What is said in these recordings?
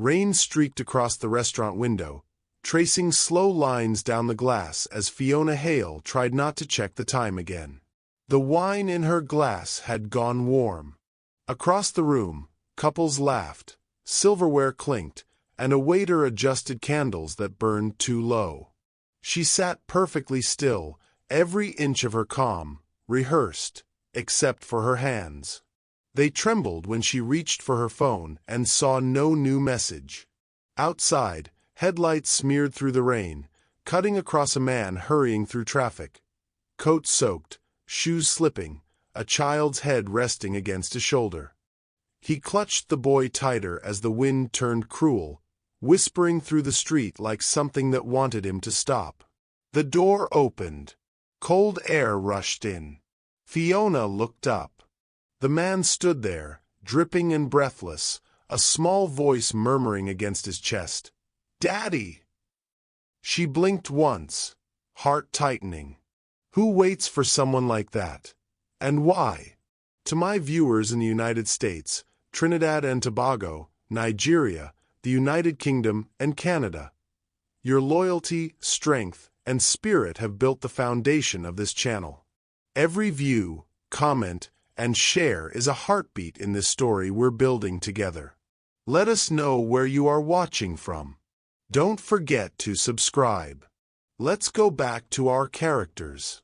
Rain streaked across the restaurant window, tracing slow lines down the glass as Fiona Hale tried not to check the time again. The wine in her glass had gone warm. Across the room, couples laughed, silverware clinked, and a waiter adjusted candles that burned too low. She sat perfectly still, every inch of her calm, rehearsed, except for her hands. They trembled when she reached for her phone and saw no new message. Outside, headlights smeared through the rain, cutting across a man hurrying through traffic. Coat soaked, shoes slipping, a child's head resting against his shoulder. He clutched the boy tighter as the wind turned cruel, whispering through the street like something that wanted him to stop. The door opened. Cold air rushed in. Fiona looked up. The man stood there, dripping and breathless, a small voice murmuring against his chest. "Daddy!" She blinked once, heart tightening. Who waits for someone like that? And why? To my viewers in the United States, Trinidad and Tobago, Nigeria, the United Kingdom, and Canada, your loyalty, strength, and spirit have built the foundation of this channel. Every view, comment, and share is a heartbeat in this story we're building together. Let us know where you are watching from. Don't forget to subscribe. Let's go back to our characters.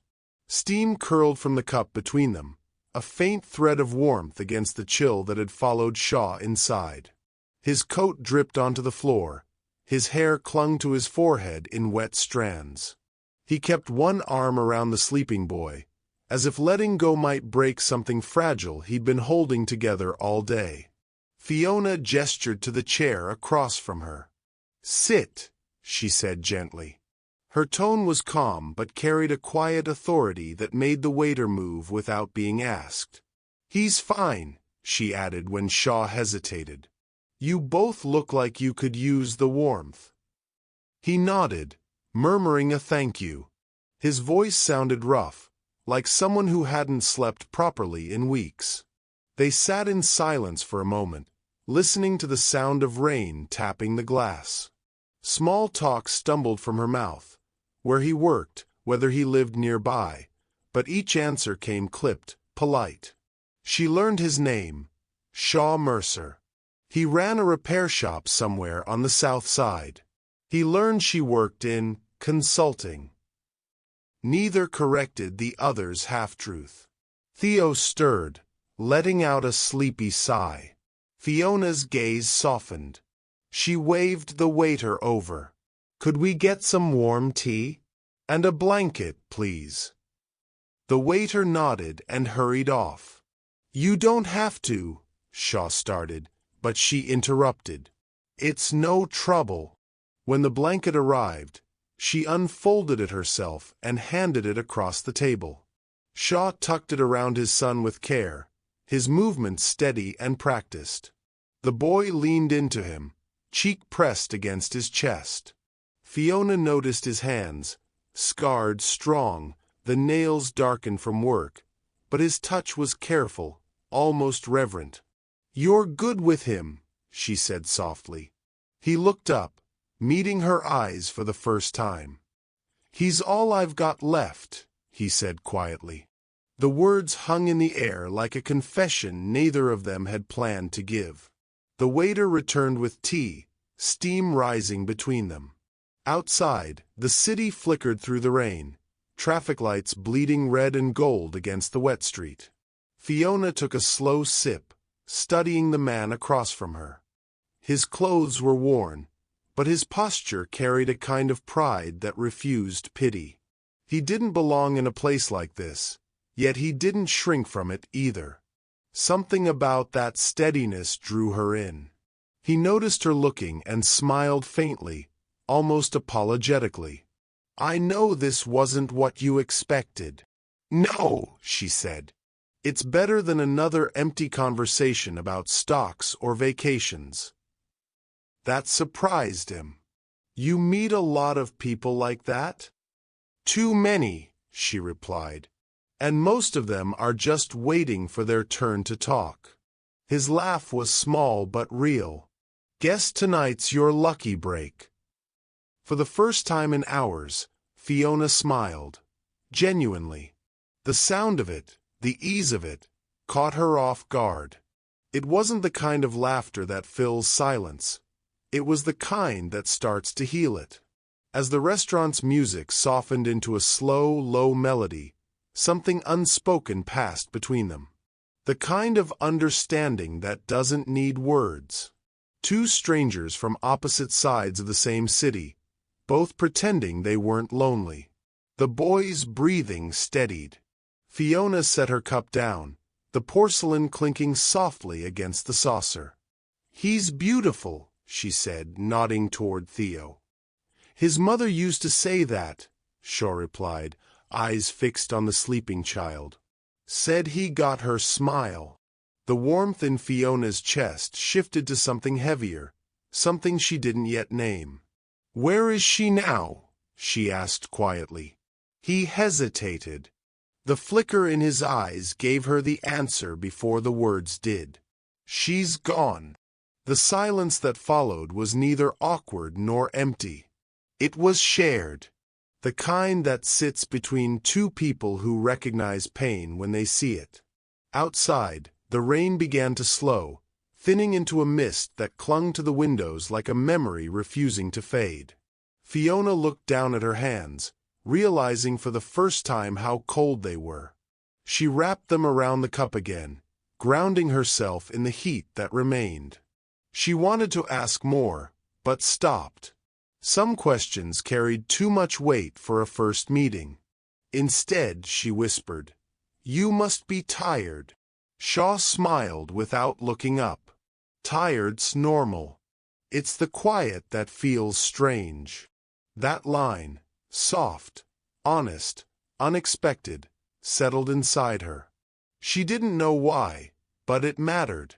Steam curled from the cup between them, a faint thread of warmth against the chill that had followed Shaw inside. His coat dripped onto the floor, his hair clung to his forehead in wet strands. He kept one arm around the sleeping boy, as if letting go might break something fragile he'd been holding together all day. Fiona gestured to the chair across from her. "Sit," she said gently. Her tone was calm but carried a quiet authority that made the waiter move without being asked. "He's fine," she added when Shaw hesitated. "You both look like you could use the warmth." He nodded, murmuring a thank you. His voice sounded rough, like someone who hadn't slept properly in weeks. They sat in silence for a moment, listening to the sound of rain tapping the glass. Small talk stumbled from her mouth, where he worked, whether he lived nearby, but each answer came clipped, polite. She learned his name, Shaw Mercer. He ran a repair shop somewhere on the south side. He learned she worked in consulting. Neither corrected the other's half-truth. Theo stirred, letting out a sleepy sigh. Fiona's gaze softened. She waved the waiter over. "Could we get some warm tea? And a blanket, please." The waiter nodded and hurried off. "You don't have to," Shaw started, but she interrupted. "It's no trouble." When the blanket arrived, she unfolded it herself and handed it across the table. Shaw tucked it around his son with care, his movements steady and practiced. The boy leaned into him, cheek pressed against his chest. Fiona noticed his hands, scarred, strong, the nails darkened from work, but his touch was careful, almost reverent. "You're good with him," she said softly. He looked up, meeting her eyes for the first time. "He's all I've got left," he said quietly. The words hung in the air like a confession neither of them had planned to give. The waiter returned with tea, steam rising between them. Outside, the city flickered through the rain, traffic lights bleeding red and gold against the wet street. Fiona took a slow sip, studying the man across from her. His clothes were worn, but his posture carried a kind of pride that refused pity. He didn't belong in a place like this, yet he didn't shrink from it either. Something about that steadiness drew her in. He noticed her looking and smiled faintly, almost apologetically. "I know this wasn't what you expected." "No," she said. "It's better than another empty conversation about stocks or vacations." That surprised him. "You meet a lot of people like that?" "Too many," she replied. "And most of them are just waiting for their turn to talk." His laugh was small but real. Guess tonight's your lucky break. For the first time in hours, Fiona smiled. Genuinely. The sound of it, the ease of it, caught her off guard. It wasn't the kind of laughter that fills silence. It was the kind that starts to heal it. As the restaurant's music softened into a slow, low melody, something unspoken passed between them. The kind of understanding that doesn't need words. Two strangers from opposite sides of the same city, both pretending they weren't lonely. The boy's breathing steadied. Fiona set her cup down, the porcelain clinking softly against the saucer. "He's beautiful," she said, nodding toward Theo. "His mother used to say that," Shaw replied, eyes fixed on the sleeping child. "Said he got her smile." The warmth in Fiona's chest shifted to something heavier, something she didn't yet name. "Where is she now?" she asked quietly. He hesitated. The flicker in his eyes gave her the answer before the words did. "She's gone." The silence that followed was neither awkward nor empty. It was shared. The kind that sits between two people who recognize pain when they see it. Outside, the rain began to slow, thinning into a mist that clung to the windows like a memory refusing to fade. Fiona looked down at her hands, realizing for the first time how cold they were. She wrapped them around the cup again, grounding herself in the heat that remained. She wanted to ask more, but stopped. Some questions carried too much weight for a first meeting. Instead, she whispered, "You must be tired." Shaw smiled without looking up. "Tired's normal. It's the quiet that feels strange." That line, soft, honest, unexpected, settled inside her. She didn't know why, but it mattered.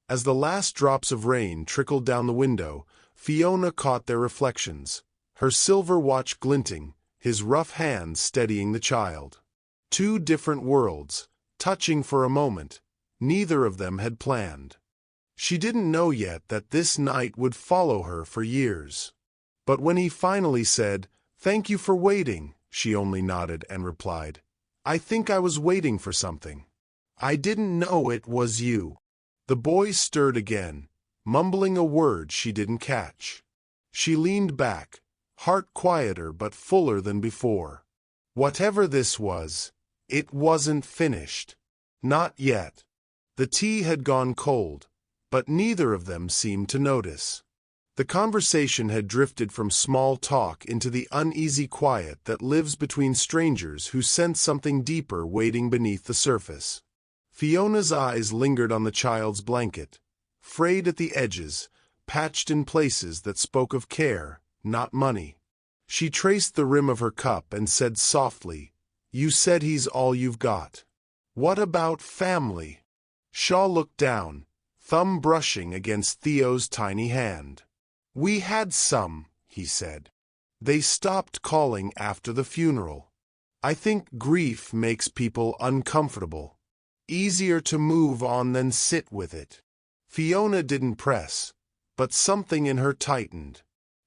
As the last drops of rain trickled down the window, Fiona caught their reflections, her silver watch glinting, his rough hands steadying the child. Two different worlds, touching for a moment, neither of them had planned. She didn't know yet that this night would follow her for years. But when he finally said, "Thank you for waiting," she only nodded and replied, "I think I was waiting for something. I didn't know it was you." The boy stirred again, mumbling a word she didn't catch. She leaned back, heart quieter but fuller than before. Whatever this was, it wasn't finished. Not yet. The tea had gone cold, but neither of them seemed to notice. The conversation had drifted from small talk into the uneasy quiet that lives between strangers who sense something deeper waiting beneath the surface. Fiona's eyes lingered on the child's blanket, frayed at the edges, patched in places that spoke of care, not money. She traced the rim of her cup and said softly, "You said he's all you've got. What about family?" Shaw looked down, thumb brushing against Theo's tiny hand. "We had some," he said. "They stopped calling after the funeral. I think grief makes people uncomfortable. Easier to move on than sit with it." Fiona didn't press, but something in her tightened.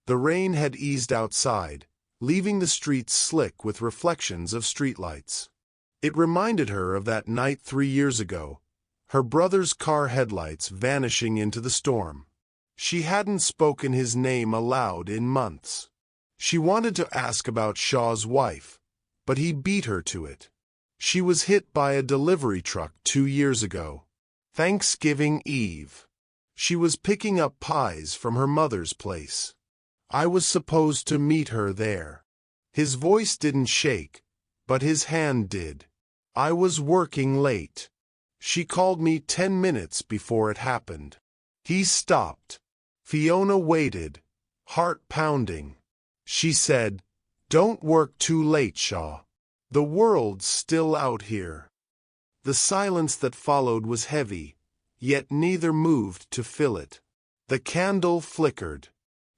The rain had eased outside, leaving the streets slick with reflections of streetlights. It reminded her of that night 3 years ago, her brother's car headlights vanishing into the storm. She hadn't spoken his name aloud in months. She wanted to ask about Shaw's wife, but he beat her to it. She was hit by a delivery truck 2 years ago. Thanksgiving Eve. She was picking up pies from her mother's place. I was supposed to meet her there. His voice didn't shake, but his hand did. I was working late. She called me 10 minutes before it happened. He stopped. Fiona waited, heart pounding. She said, "Don't work too late, Shaw. The world's still out here." The silence that followed was heavy, yet neither moved to fill it. The candle flickered.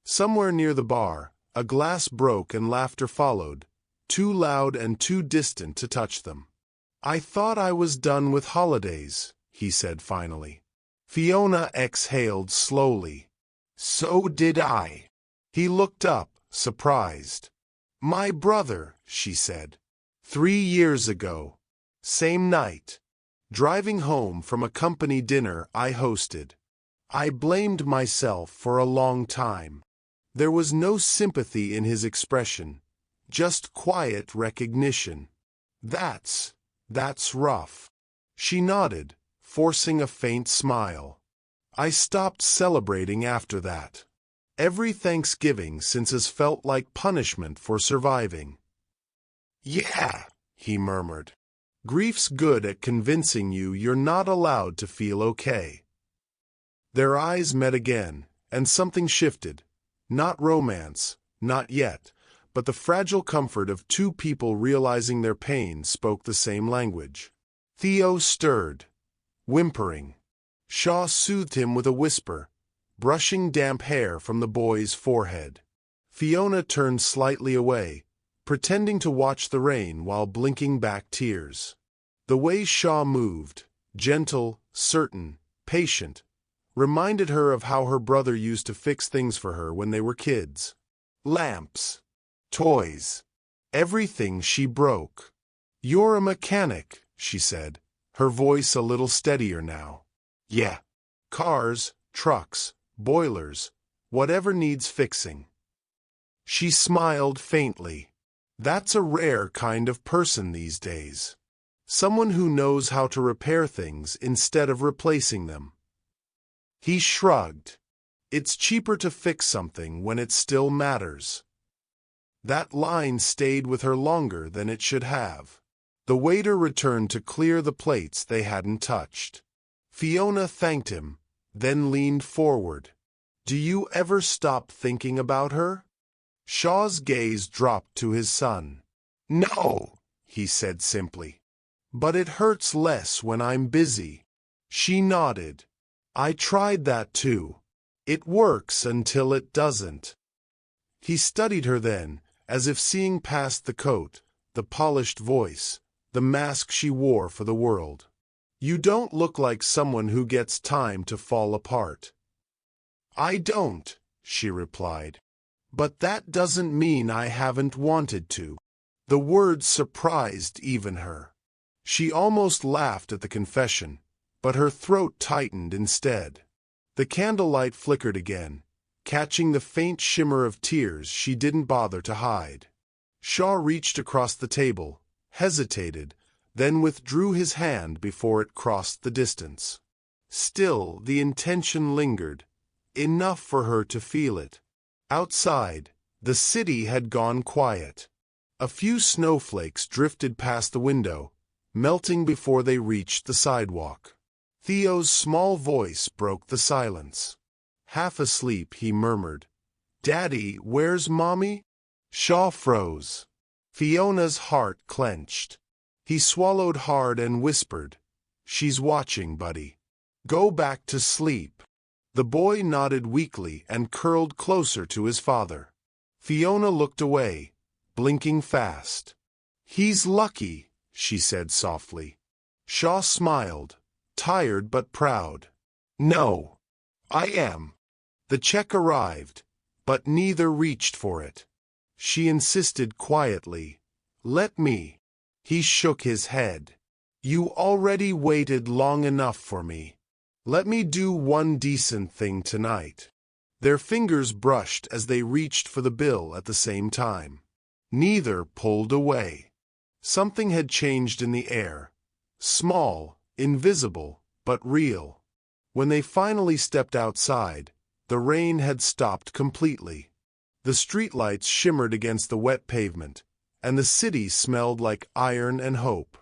Somewhere near the bar, a glass broke and laughter followed, too loud and too distant to touch them. "I thought I was done with holidays," he said finally. Fiona exhaled slowly. So did I. He looked up, surprised. My brother, she said. 3 years ago. Same night. Driving home from a company dinner I hosted. I blamed myself for a long time. There was no sympathy in his expression, just quiet recognition. That's rough. She nodded, forcing a faint smile. I stopped celebrating after that. Every Thanksgiving since has felt like punishment for surviving. Yeah, he murmured. Grief's good at convincing you you're not allowed to feel okay. Their eyes met again, and something shifted. Not romance, not yet, but the fragile comfort of two people realizing their pain spoke the same language. Theo stirred, whimpering. Shaw soothed him with a whisper, brushing damp hair from the boy's forehead. Fiona turned slightly away, pretending to watch the rain while blinking back tears. The way Shaw moved, gentle, certain, patient, reminded her of how her brother used to fix things for her when they were kids. Lamps, toys, everything she broke. You're a mechanic, she said, her voice a little steadier now. Yeah. Cars, trucks, boilers, whatever needs fixing. She smiled faintly. That's a rare kind of person these days. Someone who knows how to repair things instead of replacing them. He shrugged. It's cheaper to fix something when it still matters. That line stayed with her longer than it should have. The waiter returned to clear the plates they hadn't touched. Fiona thanked him, then leaned forward. Do you ever stop thinking about her? Shaw's gaze dropped to his son. No, he said simply. But it hurts less when I'm busy. She nodded. I tried that too. It works until it doesn't. He studied her then, as if seeing past the coat, the polished voice, the mask she wore for the world. You don't look like someone who gets time to fall apart. I don't, she replied. But that doesn't mean I haven't wanted to. The words surprised even her. She almost laughed at the confession, but her throat tightened instead. The candlelight flickered again, catching the faint shimmer of tears she didn't bother to hide. Shaw reached across the table, hesitated, then withdrew his hand before it crossed the distance. Still, the intention lingered, enough for her to feel it. Outside, the city had gone quiet. A few snowflakes drifted past the window, melting before they reached the sidewalk. Theo's small voice broke the silence. Half asleep, he murmured, "Daddy, where's Mommy?" Shaw froze. Fiona's heart clenched. He swallowed hard and whispered, "She's watching, buddy. Go back to sleep." The boy nodded weakly and curled closer to his father. Fiona looked away, blinking fast. "He's lucky," she said softly. Shaw smiled, tired but proud. "No, I am." The check arrived, but neither reached for it. She insisted quietly, "Let me." He shook his head. "You already waited long enough for me. Let me do one decent thing tonight." Their fingers brushed as they reached for the bill at the same time. Neither pulled away. Something had changed in the air. Small, invisible, but real. When they finally stepped outside, the rain had stopped completely. The streetlights shimmered against the wet pavement, and the city smelled like iron and hope.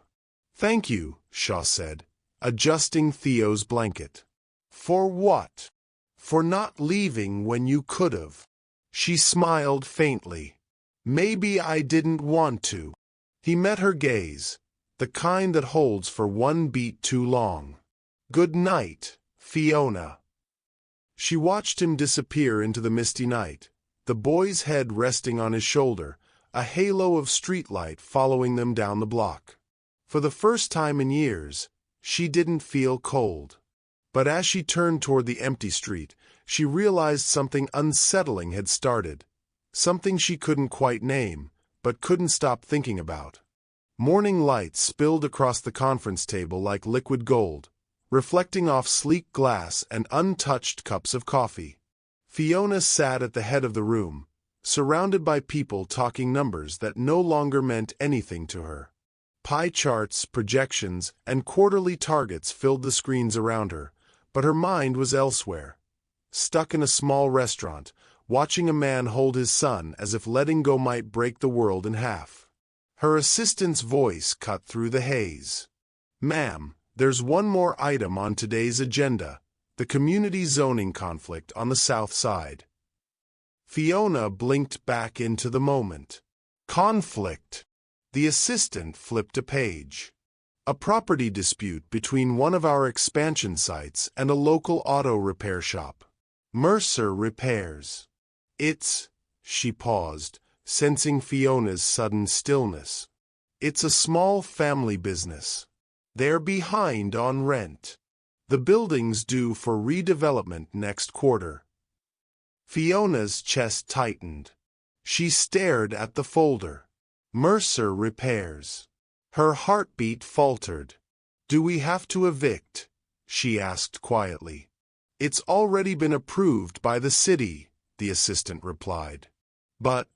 "Thank you," Shaw said, adjusting Theo's blanket. "For what?" "For not leaving when you could have." She smiled faintly. "Maybe I didn't want to." He met her gaze, the kind that holds for one beat too long. "Good night, Fiona." She watched him disappear into the misty night, the boy's head resting on his shoulder, a halo of streetlight following them down the block. For the first time in years, she didn't feel cold. But as she turned toward the empty street, she realized something unsettling had started, something she couldn't quite name, but couldn't stop thinking about. Morning light spilled across the conference table like liquid gold, reflecting off sleek glass and untouched cups of coffee. Fiona sat at the head of the room, surrounded by people talking numbers that no longer meant anything to her. Pie charts, projections, and quarterly targets filled the screens around her, but her mind was elsewhere. Stuck in a small restaurant, watching a man hold his son as if letting go might break the world in half. Her assistant's voice cut through the haze. "Ma'am, there's one more item on today's agenda, the community zoning conflict on the south side." Fiona blinked back into the moment. Conflict. The assistant flipped a page. "A property dispute between one of our expansion sites and a local auto repair shop. Mercer Repairs. She paused, sensing Fiona's sudden stillness. "It's a small family business. They're behind on rent. The building's due for redevelopment next quarter." Fiona's chest tightened. She stared at the folder. Mercer Repairs. Her heartbeat faltered. "Do we have to evict?" she asked quietly. "It's already been approved by the city," the assistant replied. "But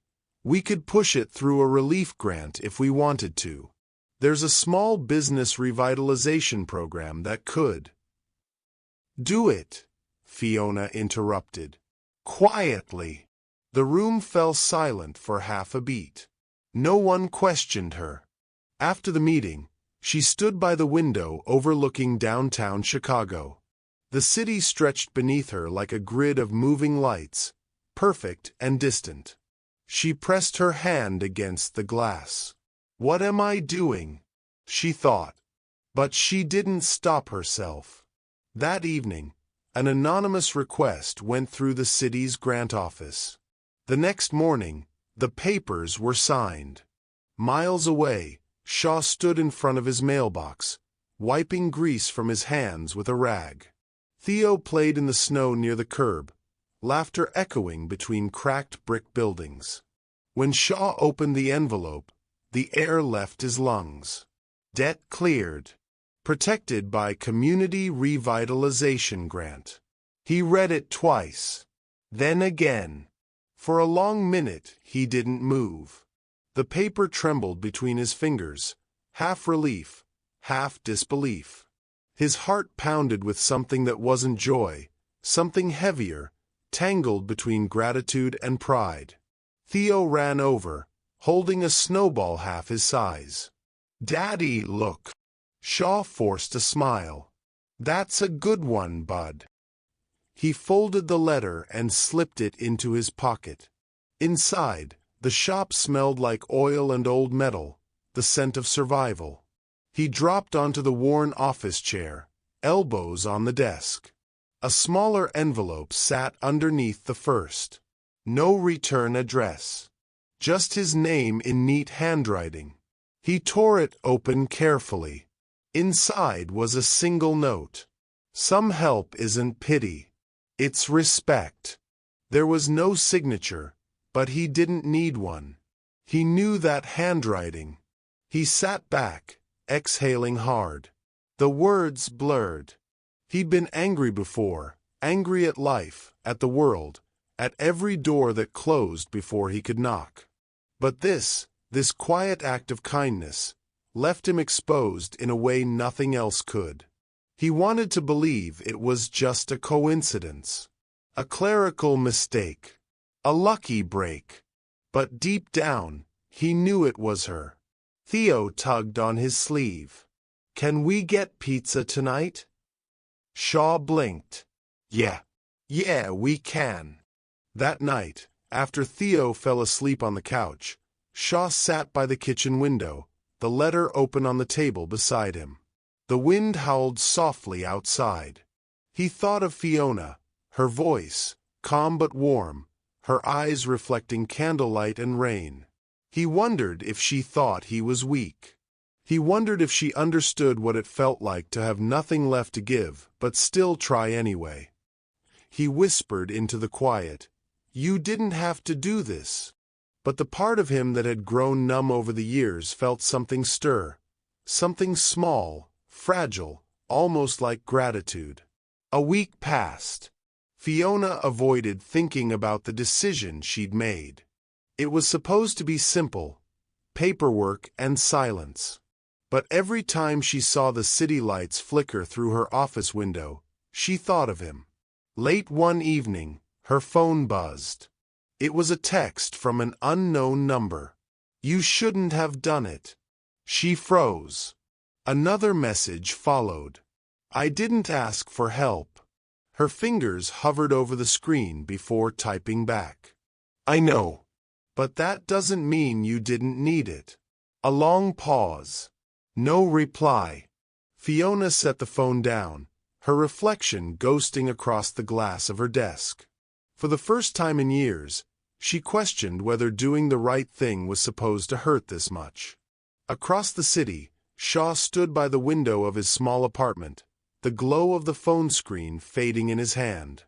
we could push it through a relief grant if we wanted to. There's a small business revitalization program that could." "Do it," Fiona interrupted. Quietly. The room fell silent for half a beat. No one questioned her. After the meeting, she stood by the window overlooking downtown Chicago. The city stretched beneath her like a grid of moving lights, perfect and distant. She pressed her hand against the glass. "What am I doing?" she thought. But she didn't stop herself. That evening, an anonymous request went through the city's grant office. The next morning, the papers were signed. Miles away, Shaw stood in front of his mailbox, wiping grease from his hands with a rag. Theo played in the snow near the curb, laughter echoing between cracked brick buildings. When Shaw opened the envelope, the air left his lungs. Debt cleared. Protected by Community Revitalization Grant. He read it twice. Then again. For a long minute, he didn't move. The paper trembled between his fingers, half relief, half disbelief. His heart pounded with something that wasn't joy, something heavier, tangled between gratitude and pride. Theo ran over, holding a snowball half his size. "Daddy, look." Shaw forced a smile. "That's a good one, bud." He folded the letter and slipped it into his pocket. Inside, the shop smelled like oil and old metal, the scent of survival. He dropped onto the worn office chair, elbows on the desk. A smaller envelope sat underneath the first. No return address. Just his name in neat handwriting. He tore it open carefully. Inside was a single note. "Some help isn't pity. It's respect." There was no signature, but he didn't need one. He knew that handwriting. He sat back, exhaling hard. The words blurred. He'd been angry before, angry at life, at the world, at every door that closed before he could knock. But this quiet act of kindness, left him exposed in a way nothing else could. He wanted to believe it was just a coincidence, a clerical mistake, a lucky break. But deep down, he knew it was her. Theo tugged on his sleeve. "Can we get pizza tonight?" Shaw blinked. Yeah, we can." That night, after Theo fell asleep on the couch, Shaw sat by the kitchen window, the letter open on the table beside him. The wind howled softly outside. He thought of Fiona, her voice, calm but warm, her eyes reflecting candlelight and rain. He wondered if she thought he was weak. He wondered if she understood what it felt like to have nothing left to give, but still try anyway. He whispered into the quiet, "You didn't have to do this." But the part of him that had grown numb over the years felt something stir, something small, fragile, almost like gratitude. A week passed. Fiona avoided thinking about the decision she'd made. It was supposed to be simple, paperwork and silence. But every time she saw the city lights flicker through her office window, she thought of him. Late one evening, her phone buzzed. It was a text from an unknown number. "You shouldn't have done it." She froze. Another message followed. "I didn't ask for help." Her fingers hovered over the screen before typing back. "I know. But that doesn't mean you didn't need it." A long pause. No reply. Fiona set the phone down, her reflection ghosting across the glass of her desk. For the first time in years, she questioned whether doing the right thing was supposed to hurt this much. Across the city, Shaw stood by the window of his small apartment, the glow of the phone screen fading in his hand.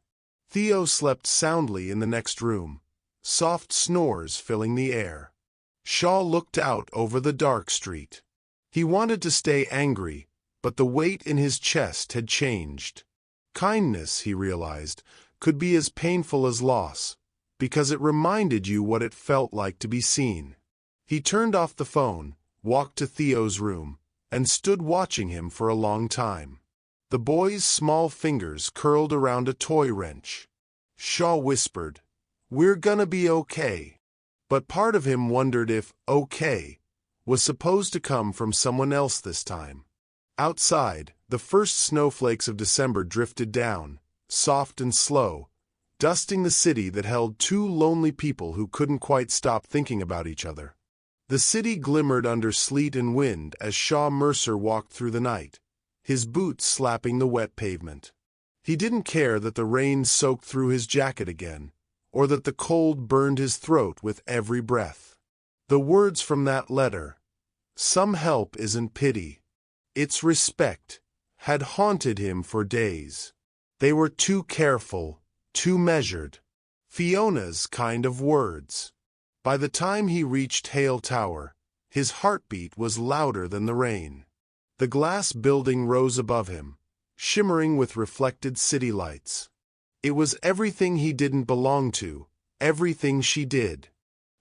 Theo slept soundly in the next room, soft snores filling the air. Shaw looked out over the dark street. He wanted to stay angry, but the weight in his chest had changed. Kindness, he realized, could be as painful as loss, because it reminded you what it felt like to be seen. He turned off the phone, walked to Theo's room, and stood watching him for a long time. The boy's small fingers curled around a toy wrench. Shaw whispered, "We're gonna be okay." But part of him wondered if "okay" was supposed to come from someone else this time. Outside, the first snowflakes of December drifted down, soft and slow, dusting the city that held two lonely people who couldn't quite stop thinking about each other. The city glimmered under sleet and wind as Shaw Mercer walked through the night, his boots slapping the wet pavement. He didn't care that the rain soaked through his jacket again, or that the cold burned his throat with every breath. The words from that letter, "Some help isn't pity, it's respect," had haunted him for days. They were too careful, too measured. Fiona's kind of words. By the time he reached Hale Tower, his heartbeat was louder than the rain. The glass building rose above him, shimmering with reflected city lights. It was everything he didn't belong to, everything she did.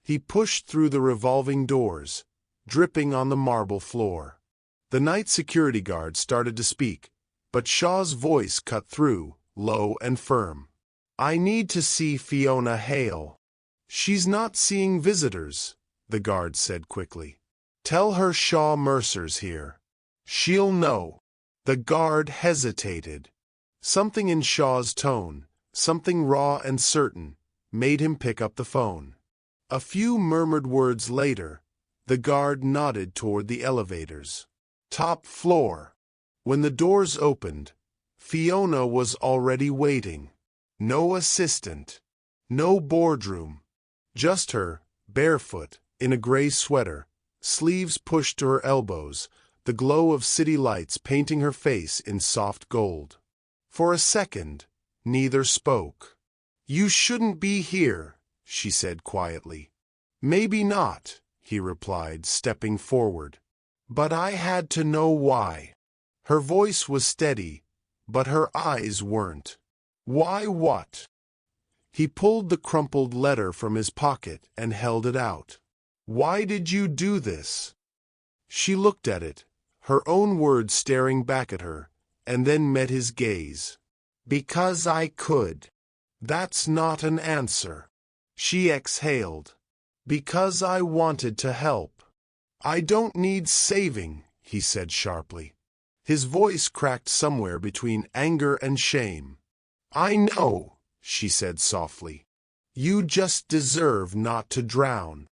He pushed through the revolving doors, dripping on the marble floor. The night security guard started to speak, but Shaw's voice cut through, low and firm. "I need to see Fiona Hale." "She's not seeing visitors," the guard said quickly. "Tell her Shaw Mercer's here. She'll know." The guard hesitated. Something in Shaw's tone, something raw and certain, made him pick up the phone. A few murmured words later, the guard nodded toward the elevators. "Top floor." When the doors opened, Fiona was already waiting. No assistant, no boardroom, just her, barefoot, in a gray sweater, sleeves pushed to her elbows, the glow of city lights painting her face in soft gold. For a second, neither spoke. "You shouldn't be here," she said quietly. "Maybe not," he replied, stepping forward. "But I had to know why." Her voice was steady, but her eyes weren't. "Why what?" He pulled the crumpled letter from his pocket and held it out. "Why did you do this?" She looked at it, her own words staring back at her, and then met his gaze. "Because I could." "That's not an answer." She exhaled. "Because I wanted to help." "I don't need saving," he said sharply. His voice cracked somewhere between anger and shame. "I know," she said softly. "You just deserve not to drown."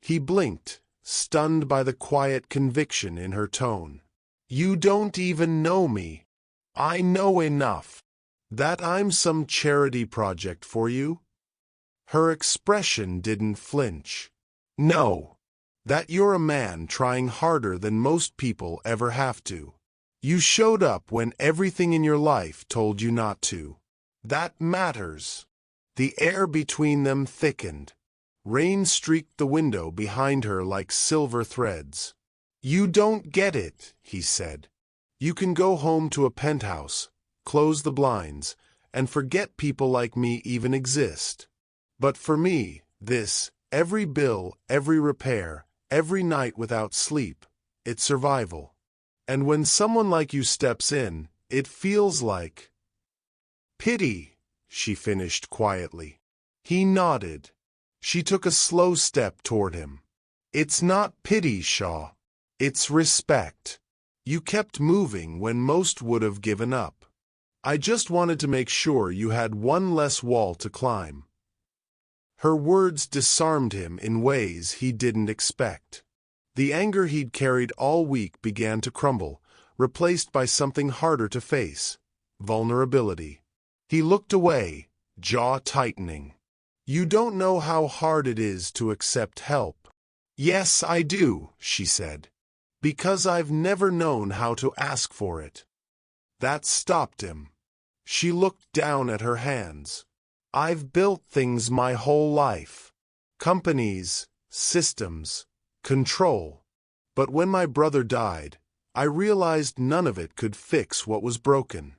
He blinked, stunned by the quiet conviction in her tone. "You don't even know me." "I know enough." "That I'm some charity project for you?" Her expression didn't flinch. "No." That you're a man trying harder than most people ever have to. You showed up when everything in your life told you not to. That matters. The air between them thickened. Rain streaked the window behind her like silver threads. You don't get it, he said. You can go home to a penthouse, close the blinds, and forget people like me even exist. But for me, every bill, every repair, every night without sleep, it's survival. And when someone like you steps in, it feels like pity, she finished quietly. He nodded. She took a slow step toward him. It's not pity, Shaw. It's respect. You kept moving when most would have given up. I just wanted to make sure you had one less wall to climb. Her words disarmed him in ways he didn't expect. The anger he'd carried all week began to crumble, replaced by something harder to face: vulnerability. He looked away, jaw tightening. You don't know how hard it is to accept help. Yes, I do, she said. Because I've never known how to ask for it. That stopped him. She looked down at her hands. I've built things my whole life. Companies, systems, control. But when my brother died, I realized none of it could fix what was broken.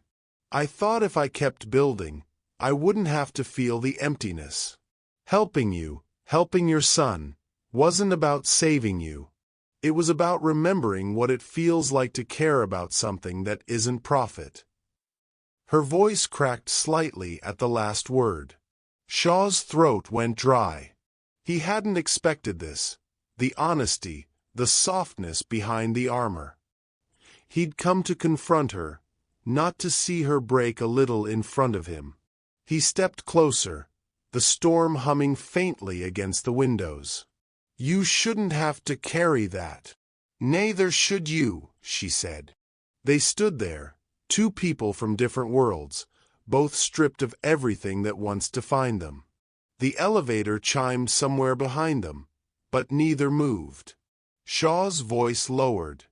I thought if I kept building, I wouldn't have to feel the emptiness. Helping you, helping your son, wasn't about saving you. It was about remembering what it feels like to care about something that isn't profit. Her voice cracked slightly at the last word. Shaw's throat went dry. He hadn't expected this, the honesty, the softness behind the armor. He'd come to confront her, not to see her break a little in front of him. He stepped closer, the storm humming faintly against the windows. You shouldn't have to carry that. Neither should you, she said. They stood there, two people from different worlds, both stripped of everything that once defined them. The elevator chimed somewhere behind them, but neither moved. Shaw's voice lowered.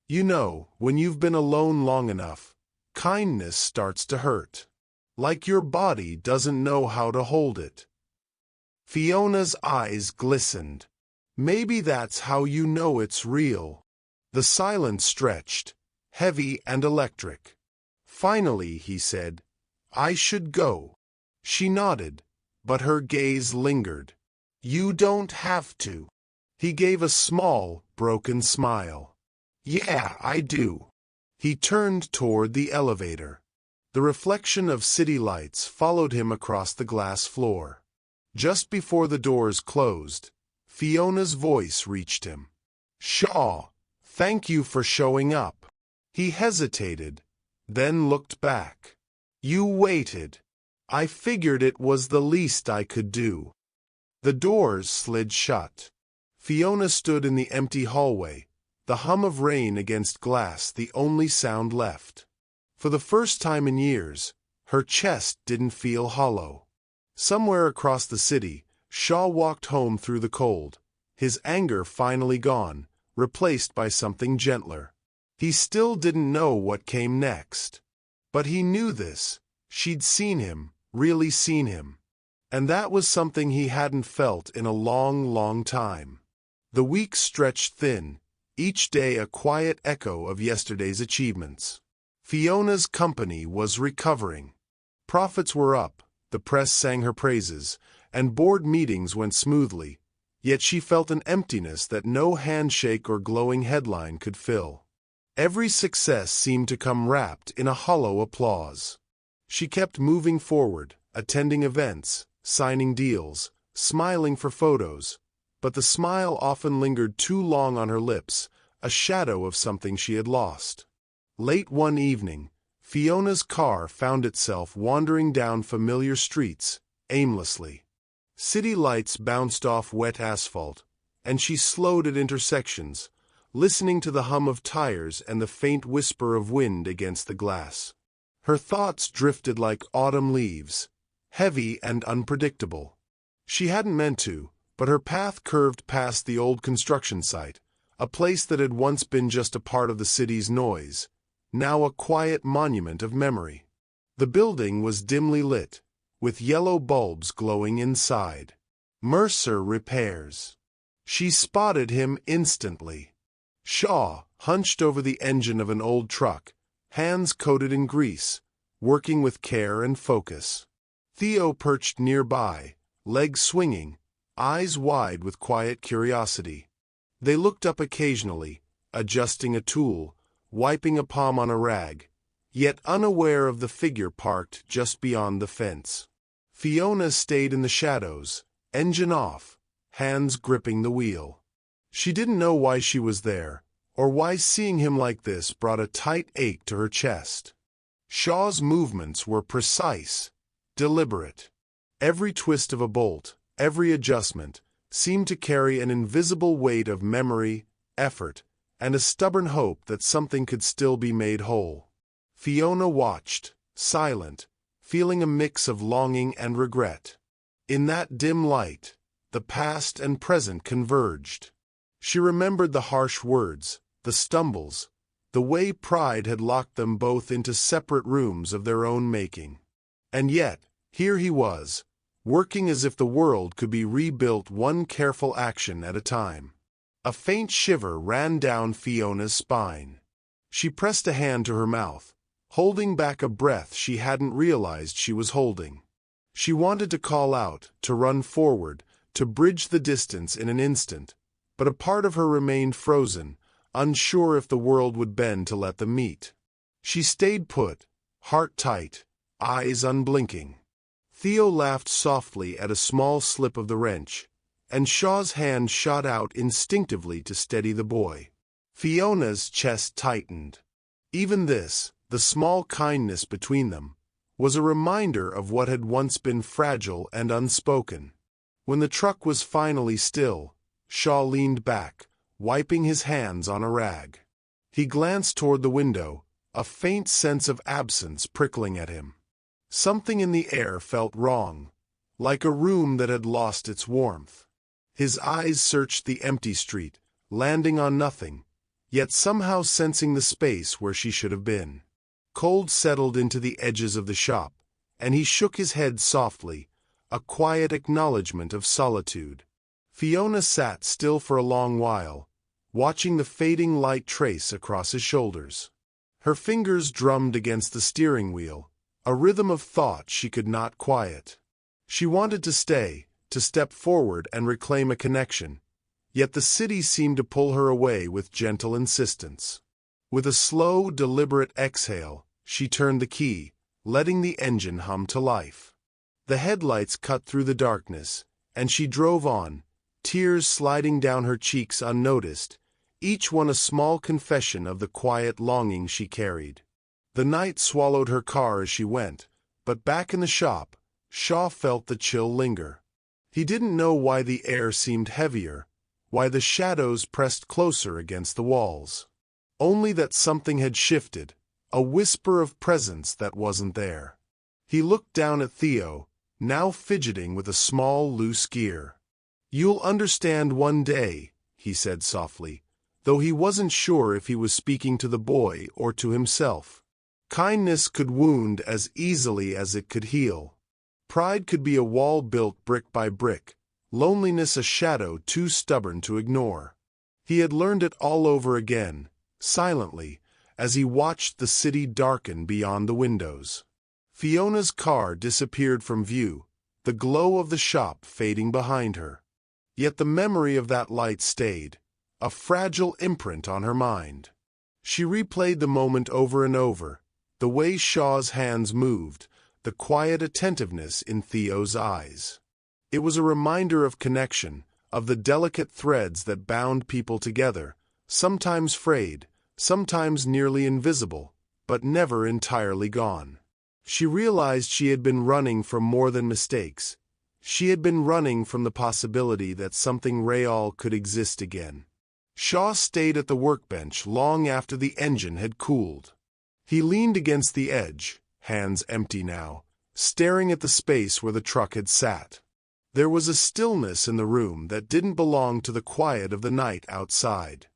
You know, when you've been alone long enough, kindness starts to hurt. Like your body doesn't know how to hold it. Fiona's eyes glistened. Maybe that's how you know it's real. The silence stretched, heavy and electric. Finally, he said, I should go. She nodded, but her gaze lingered. You don't have to. He gave a small, broken smile. Yeah, I do. He turned toward the elevator. The reflection of city lights followed him across the glass floor. Just before the doors closed, Fiona's voice reached him. Shaw, thank you for showing up. He hesitated, then looked back. You waited. I figured it was the least I could do. The doors slid shut. Fiona stood in the empty hallway, the hum of rain against glass the only sound left. For the first time in years, her chest didn't feel hollow. Somewhere across the city, Shaw walked home through the cold, his anger finally gone, replaced by something gentler. He still didn't know what came next. But he knew this. She'd seen him, really seen him. And that was something he hadn't felt in a long, long time. The weeks stretched thin, each day a quiet echo of yesterday's achievements. Fiona's company was recovering. Profits were up, the press sang her praises, and board meetings went smoothly, yet she felt an emptiness that no handshake or glowing headline could fill. Every success seemed to come wrapped in a hollow applause. She kept moving forward, attending events, signing deals, smiling for photos, but the smile often lingered too long on her lips, a shadow of something she had lost. Late one evening, Fiona's car found itself wandering down familiar streets, aimlessly. City lights bounced off wet asphalt, and she slowed at intersections, listening to the hum of tires and the faint whisper of wind against the glass. Her thoughts drifted like autumn leaves, heavy and unpredictable. She hadn't meant to, but her path curved past the old construction site, a place that had once been just a part of the city's noise, now a quiet monument of memory. The building was dimly lit, with yellow bulbs glowing inside. Mercer Repairs. She spotted him instantly. Shaw, hunched over the engine of an old truck, hands coated in grease, working with care and focus. Theo perched nearby, legs swinging, eyes wide with quiet curiosity. They looked up occasionally, adjusting a tool, wiping a palm on a rag, yet unaware of the figure parked just beyond the fence. Fiona stayed in the shadows, engine off, hands gripping the wheel. She didn't know why she was there, or why seeing him like this brought a tight ache to her chest. Shaw's movements were precise, deliberate. Every twist of a bolt, every adjustment, seemed to carry an invisible weight of memory, effort, and a stubborn hope that something could still be made whole. Fiona watched, silent, feeling a mix of longing and regret. In that dim light, the past and present converged. She remembered the harsh words, the stumbles, the way pride had locked them both into separate rooms of their own making. And yet, here he was, working as if the world could be rebuilt one careful action at a time. A faint shiver ran down Fiona's spine. She pressed a hand to her mouth, holding back a breath she hadn't realized she was holding. She wanted to call out, to run forward, to bridge the distance in an instant, but a part of her remained frozen, unsure if the world would bend to let them meet. She stayed put, heart tight, eyes unblinking. Theo laughed softly at a small slip of the wrench, and Shaw's hand shot out instinctively to steady the boy. Fiona's chest tightened. Even this, the small kindness between them, was a reminder of what had once been fragile and unspoken. When the truck was finally still, Shaw leaned back, wiping his hands on a rag. He glanced toward the window, a faint sense of absence prickling at him. Something in the air felt wrong, like a room that had lost its warmth. His eyes searched the empty street, landing on nothing, yet somehow sensing the space where she should have been. Cold settled into the edges of the shop, and he shook his head softly, a quiet acknowledgment of solitude. Fiona sat still for a long while, watching the fading light trace across his shoulders. Her fingers drummed against the steering wheel, a rhythm of thought she could not quiet. She wanted to stay, to step forward and reclaim a connection, yet the city seemed to pull her away with gentle insistence. With a slow, deliberate exhale, she turned the key, letting the engine hum to life. The headlights cut through the darkness, and she drove on, tears sliding down her cheeks unnoticed, each one a small confession of the quiet longing she carried. The night swallowed her car as she went, but back in the shop, Shaw felt the chill linger. He didn't know why the air seemed heavier, why the shadows pressed closer against the walls. Only that something had shifted, a whisper of presence that wasn't there. He looked down at Theo, now fidgeting with a small loose gear. "You'll understand one day," he said softly, though he wasn't sure if he was speaking to the boy or to himself. Kindness could wound as easily as it could heal. Pride could be a wall built brick by brick, loneliness a shadow too stubborn to ignore. He had learned it all over again, silently, as he watched the city darken beyond the windows. Fiona's car disappeared from view, the glow of the shop fading behind her. Yet the memory of that light stayed, a fragile imprint on her mind. She replayed the moment over and over, the way Shaw's hands moved, the quiet attentiveness in Theo's eyes. It was a reminder of connection, of the delicate threads that bound people together, sometimes frayed, sometimes nearly invisible, but never entirely gone. She realized she had been running from more than mistakes. She had been running from the possibility that something real could exist again. Shaw stayed at the workbench long after the engine had cooled. He leaned against the edge, hands empty now, staring at the space where the truck had sat. There was a stillness in the room that didn't belong to the quiet of the night outside.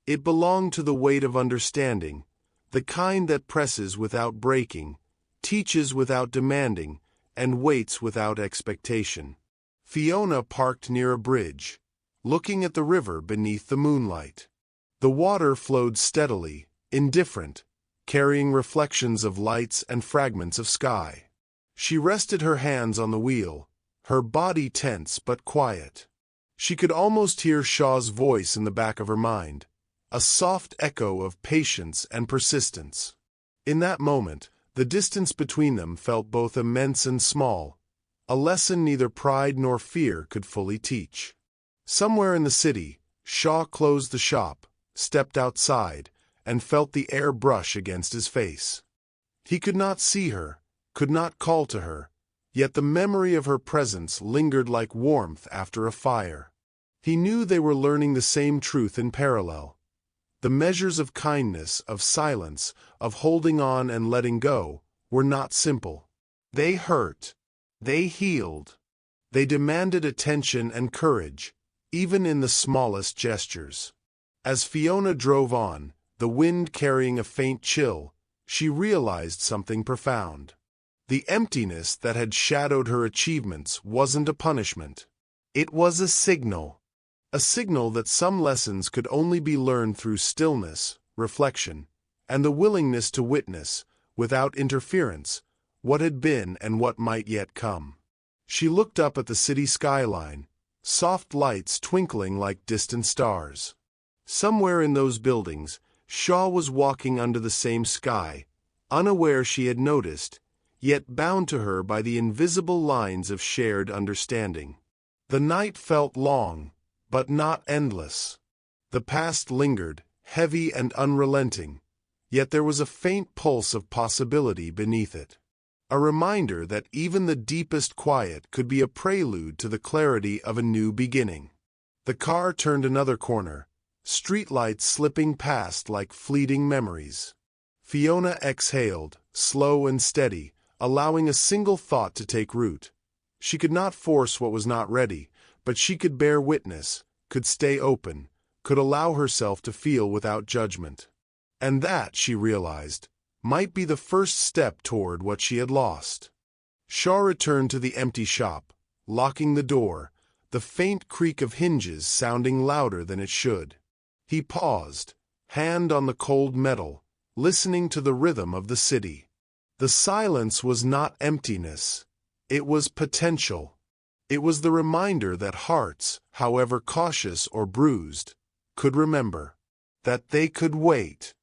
It belonged to the weight of understanding, the kind that presses without breaking, teaches without demanding, and waits without expectation. Fiona parked near a bridge, looking at the river beneath the moonlight. The water flowed steadily, indifferent, carrying reflections of lights and fragments of sky. She rested her hands on the wheel, her body tense but quiet. She could almost hear Shaw's voice in the back of her mind, a soft echo of patience and persistence. In that moment, the distance between them felt both immense and small, a lesson neither pride nor fear could fully teach. Somewhere in the city, Shaw closed the shop, stepped outside, and felt the air brush against his face. He could not see her, could not call to her, yet the memory of her presence lingered like warmth after a fire. He knew they were learning the same truth in parallel. The measures of kindness, of silence, of holding on and letting go, were not simple. They hurt. They healed. They demanded attention and courage, even in the smallest gestures. As Fiona drove on, the wind carrying a faint chill, she realized something profound. The emptiness that had shadowed her achievements wasn't a punishment. It was a signal that some lessons could only be learned through stillness, reflection, and the willingness to witness, without interference, what had been and what might yet come. She looked up at the city skyline, soft lights twinkling like distant stars. Somewhere in those buildings, Shaw was walking under the same sky, unaware she had noticed, yet bound to her by the invisible lines of shared understanding. The night felt long, but not endless. The past lingered, heavy and unrelenting, yet there was a faint pulse of possibility beneath it. A reminder that even the deepest quiet could be a prelude to the clarity of a new beginning. The car turned another corner, streetlights slipping past like fleeting memories. Fiona exhaled, slow and steady, allowing a single thought to take root. She could not force what was not ready, but she could bear witness, could stay open, could allow herself to feel without judgment. And that, she realized, might be the first step toward what she had lost. Shaw returned to the empty shop, locking the door, the faint creak of hinges sounding louder than it should. He paused, hand on the cold metal, listening to the rhythm of the city. The silence was not emptiness. It was potential. It was the reminder that hearts, however cautious or bruised, could remember. That they could wait.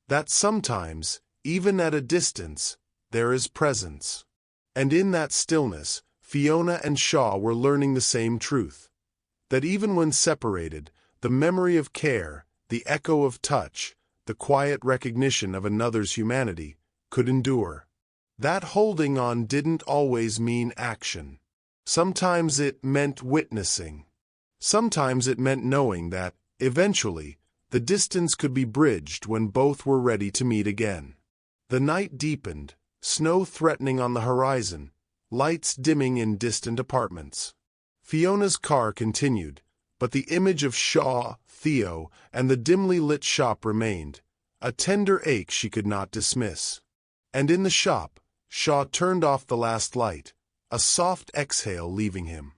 That sometimes, even at a distance, there is presence. And in that stillness, Fiona and Shaw were learning the same truth. That even when separated, the memory of care, the echo of touch, the quiet recognition of another's humanity, could endure. That holding on didn't always mean action. Sometimes it meant witnessing. Sometimes it meant knowing that, eventually, the distance could be bridged when both were ready to meet again. The night deepened, snow threatening on the horizon, lights dimming in distant apartments. Fiona's car continued, but the image of Shaw, Theo, and the dimly lit shop remained, a tender ache she could not dismiss. And in the shop, Shaw turned off the last light, a soft exhale leaving him.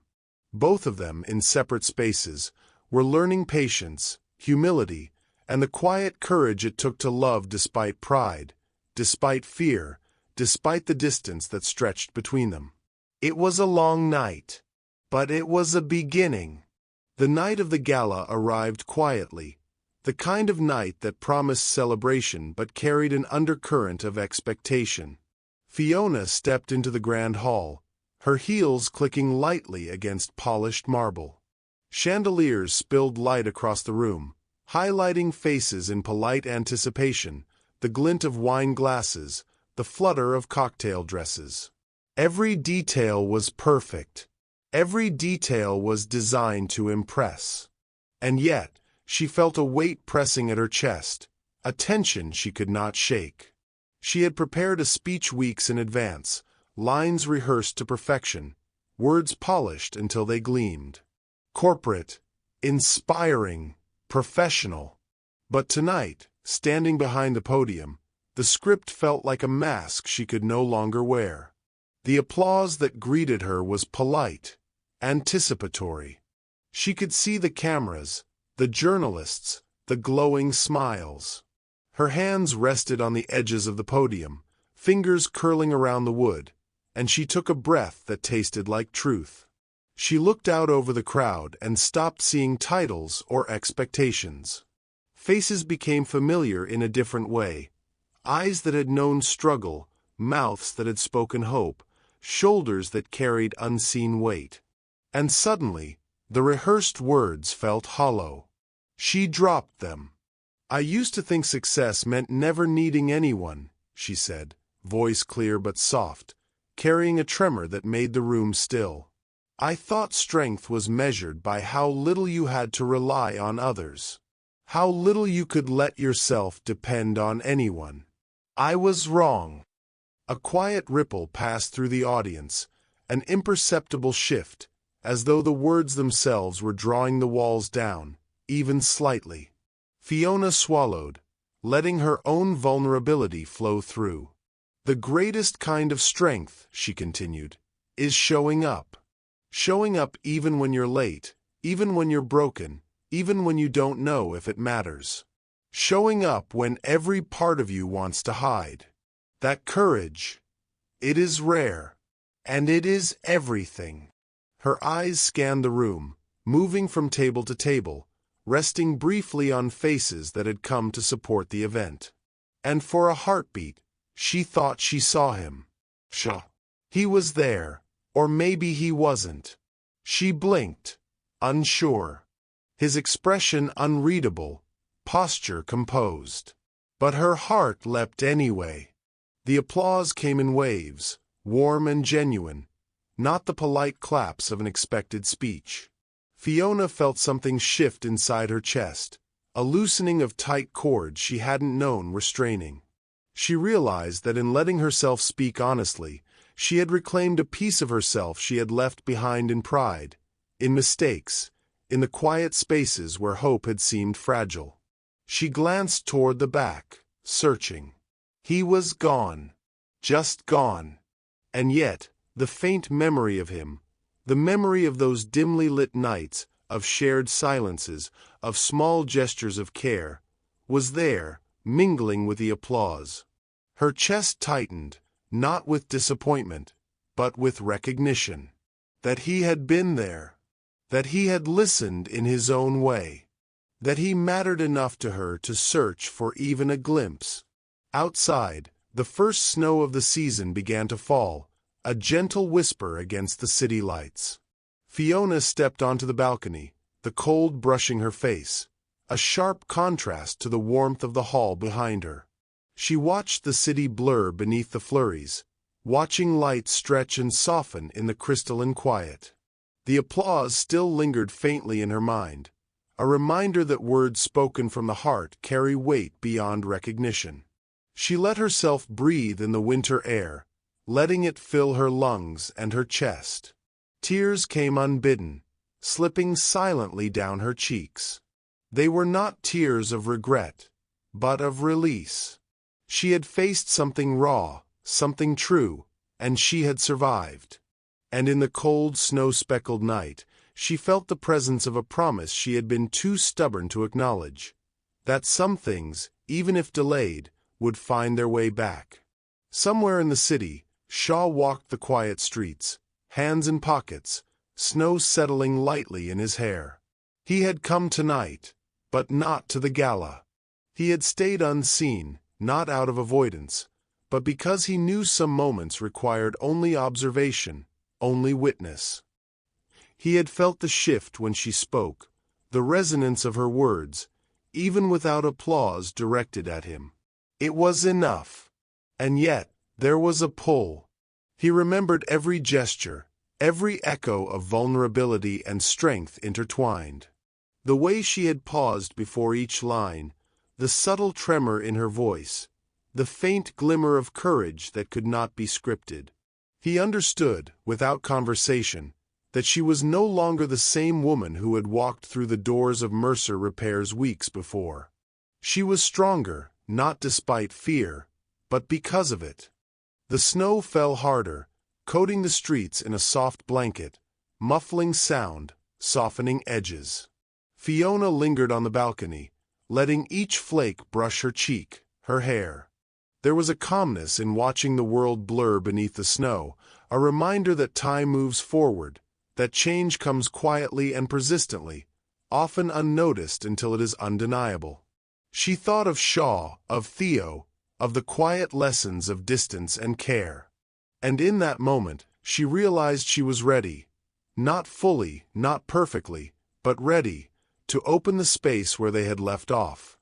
Both of them, in separate spaces, were learning patience, humility, and the quiet courage it took to love despite pride, despite fear, despite the distance that stretched between them. It was a long night, but it was a beginning. The night of the gala arrived quietly, the kind of night that promised celebration but carried an undercurrent of expectation. Fiona stepped into the grand hall, her heels clicking lightly against polished marble. Chandeliers spilled light across the room, highlighting faces in polite anticipation, the glint of wine glasses, the flutter of cocktail dresses. Every detail was perfect. Every detail was designed to impress. And yet, she felt a weight pressing at her chest, a tension she could not shake. She had prepared a speech weeks in advance, lines rehearsed to perfection, words polished until they gleamed. Corporate, inspiring, professional. But tonight, standing behind the podium, the script felt like a mask she could no longer wear. The applause that greeted her was polite, anticipatory. She could see the cameras, the journalists, the glowing smiles. Her hands rested on the edges of the podium, fingers curling around the wood, and she took a breath that tasted like truth. She looked out over the crowd and stopped seeing titles or expectations. Faces became familiar in a different way. Eyes that had known struggle, mouths that had spoken hope, shoulders that carried unseen weight. And suddenly, the rehearsed words felt hollow. She dropped them. "I used to think success meant never needing anyone," she said, voice clear but soft, carrying a tremor that made the room still. "I thought strength was measured by how little you had to rely on others, how little you could let yourself depend on anyone. I was wrong." A quiet ripple passed through the audience, an imperceptible shift, as though the words themselves were drawing the walls down, even slightly. Fiona swallowed, letting her own vulnerability flow through. "The greatest kind of strength," she continued, "is showing up. Showing up even when you're late, even when you're broken, even when you don't know if it matters. Showing up when every part of you wants to hide. That courage, it is rare, and it is everything." Her eyes scanned the room, moving from table to table, resting briefly on faces that had come to support the event. And for a heartbeat, she thought she saw him. He was there, or maybe he wasn't. She blinked, unsure. His expression unreadable, posture composed. But her heart leapt anyway. The applause came in waves, warm and genuine, not the polite claps of an expected speech. Fiona felt something shift inside her chest, a loosening of tight cords she hadn't known restraining. She realized that in letting herself speak honestly, she had reclaimed a piece of herself she had left behind in pride, in mistakes, in the quiet spaces where hope had seemed fragile. She glanced toward the back, searching. He was gone, just gone. And yet, the faint memory of him, the memory of those dimly lit nights, of shared silences, of small gestures of care, was there, mingling with the applause. Her chest tightened, not with disappointment, but with recognition. That he had been there. That he had listened in his own way. That he mattered enough to her to search for even a glimpse. Outside, the first snow of the season began to fall, a gentle whisper against the city lights. Fiona stepped onto the balcony, the cold brushing her face, a sharp contrast to the warmth of the hall behind her. She watched the city blur beneath the flurries, watching light stretch and soften in the crystalline quiet. The applause still lingered faintly in her mind, a reminder that words spoken from the heart carry weight beyond recognition. She let herself breathe in the winter air, letting it fill her lungs and her chest. Tears came unbidden, slipping silently down her cheeks. They were not tears of regret, but of release. She had faced something raw, something true, and she had survived. And in the cold, snow-speckled night, she felt the presence of a promise she had been too stubborn to acknowledge, that some things, even if delayed, would find their way back. Somewhere in the city, Shaw walked the quiet streets, hands in pockets, snow settling lightly in his hair. He had come tonight, but not to the gala. He had stayed unseen, not out of avoidance, but because he knew some moments required only observation, only witness. He had felt the shift when she spoke, the resonance of her words, even without applause directed at him. It was enough. And yet, there was a pull. He remembered every gesture, every echo of vulnerability and strength intertwined. The way she had paused before each line, the subtle tremor in her voice, the faint glimmer of courage that could not be scripted. He understood, without conversation, that she was no longer the same woman who had walked through the doors of Mercer Repairs weeks before. She was stronger, not despite fear, but because of it. The snow fell harder, coating the streets in a soft blanket, muffling sound, softening edges. Fiona lingered on the balcony, letting each flake brush her cheek, her hair. There was a calmness in watching the world blur beneath the snow, a reminder that time moves forward, that change comes quietly and persistently, often unnoticed until it is undeniable. She thought of Shaw, of Theo, of the quiet lessons of distance and care. And in that moment, she realized she was ready, not fully, not perfectly, but ready, to open the space where they had left off.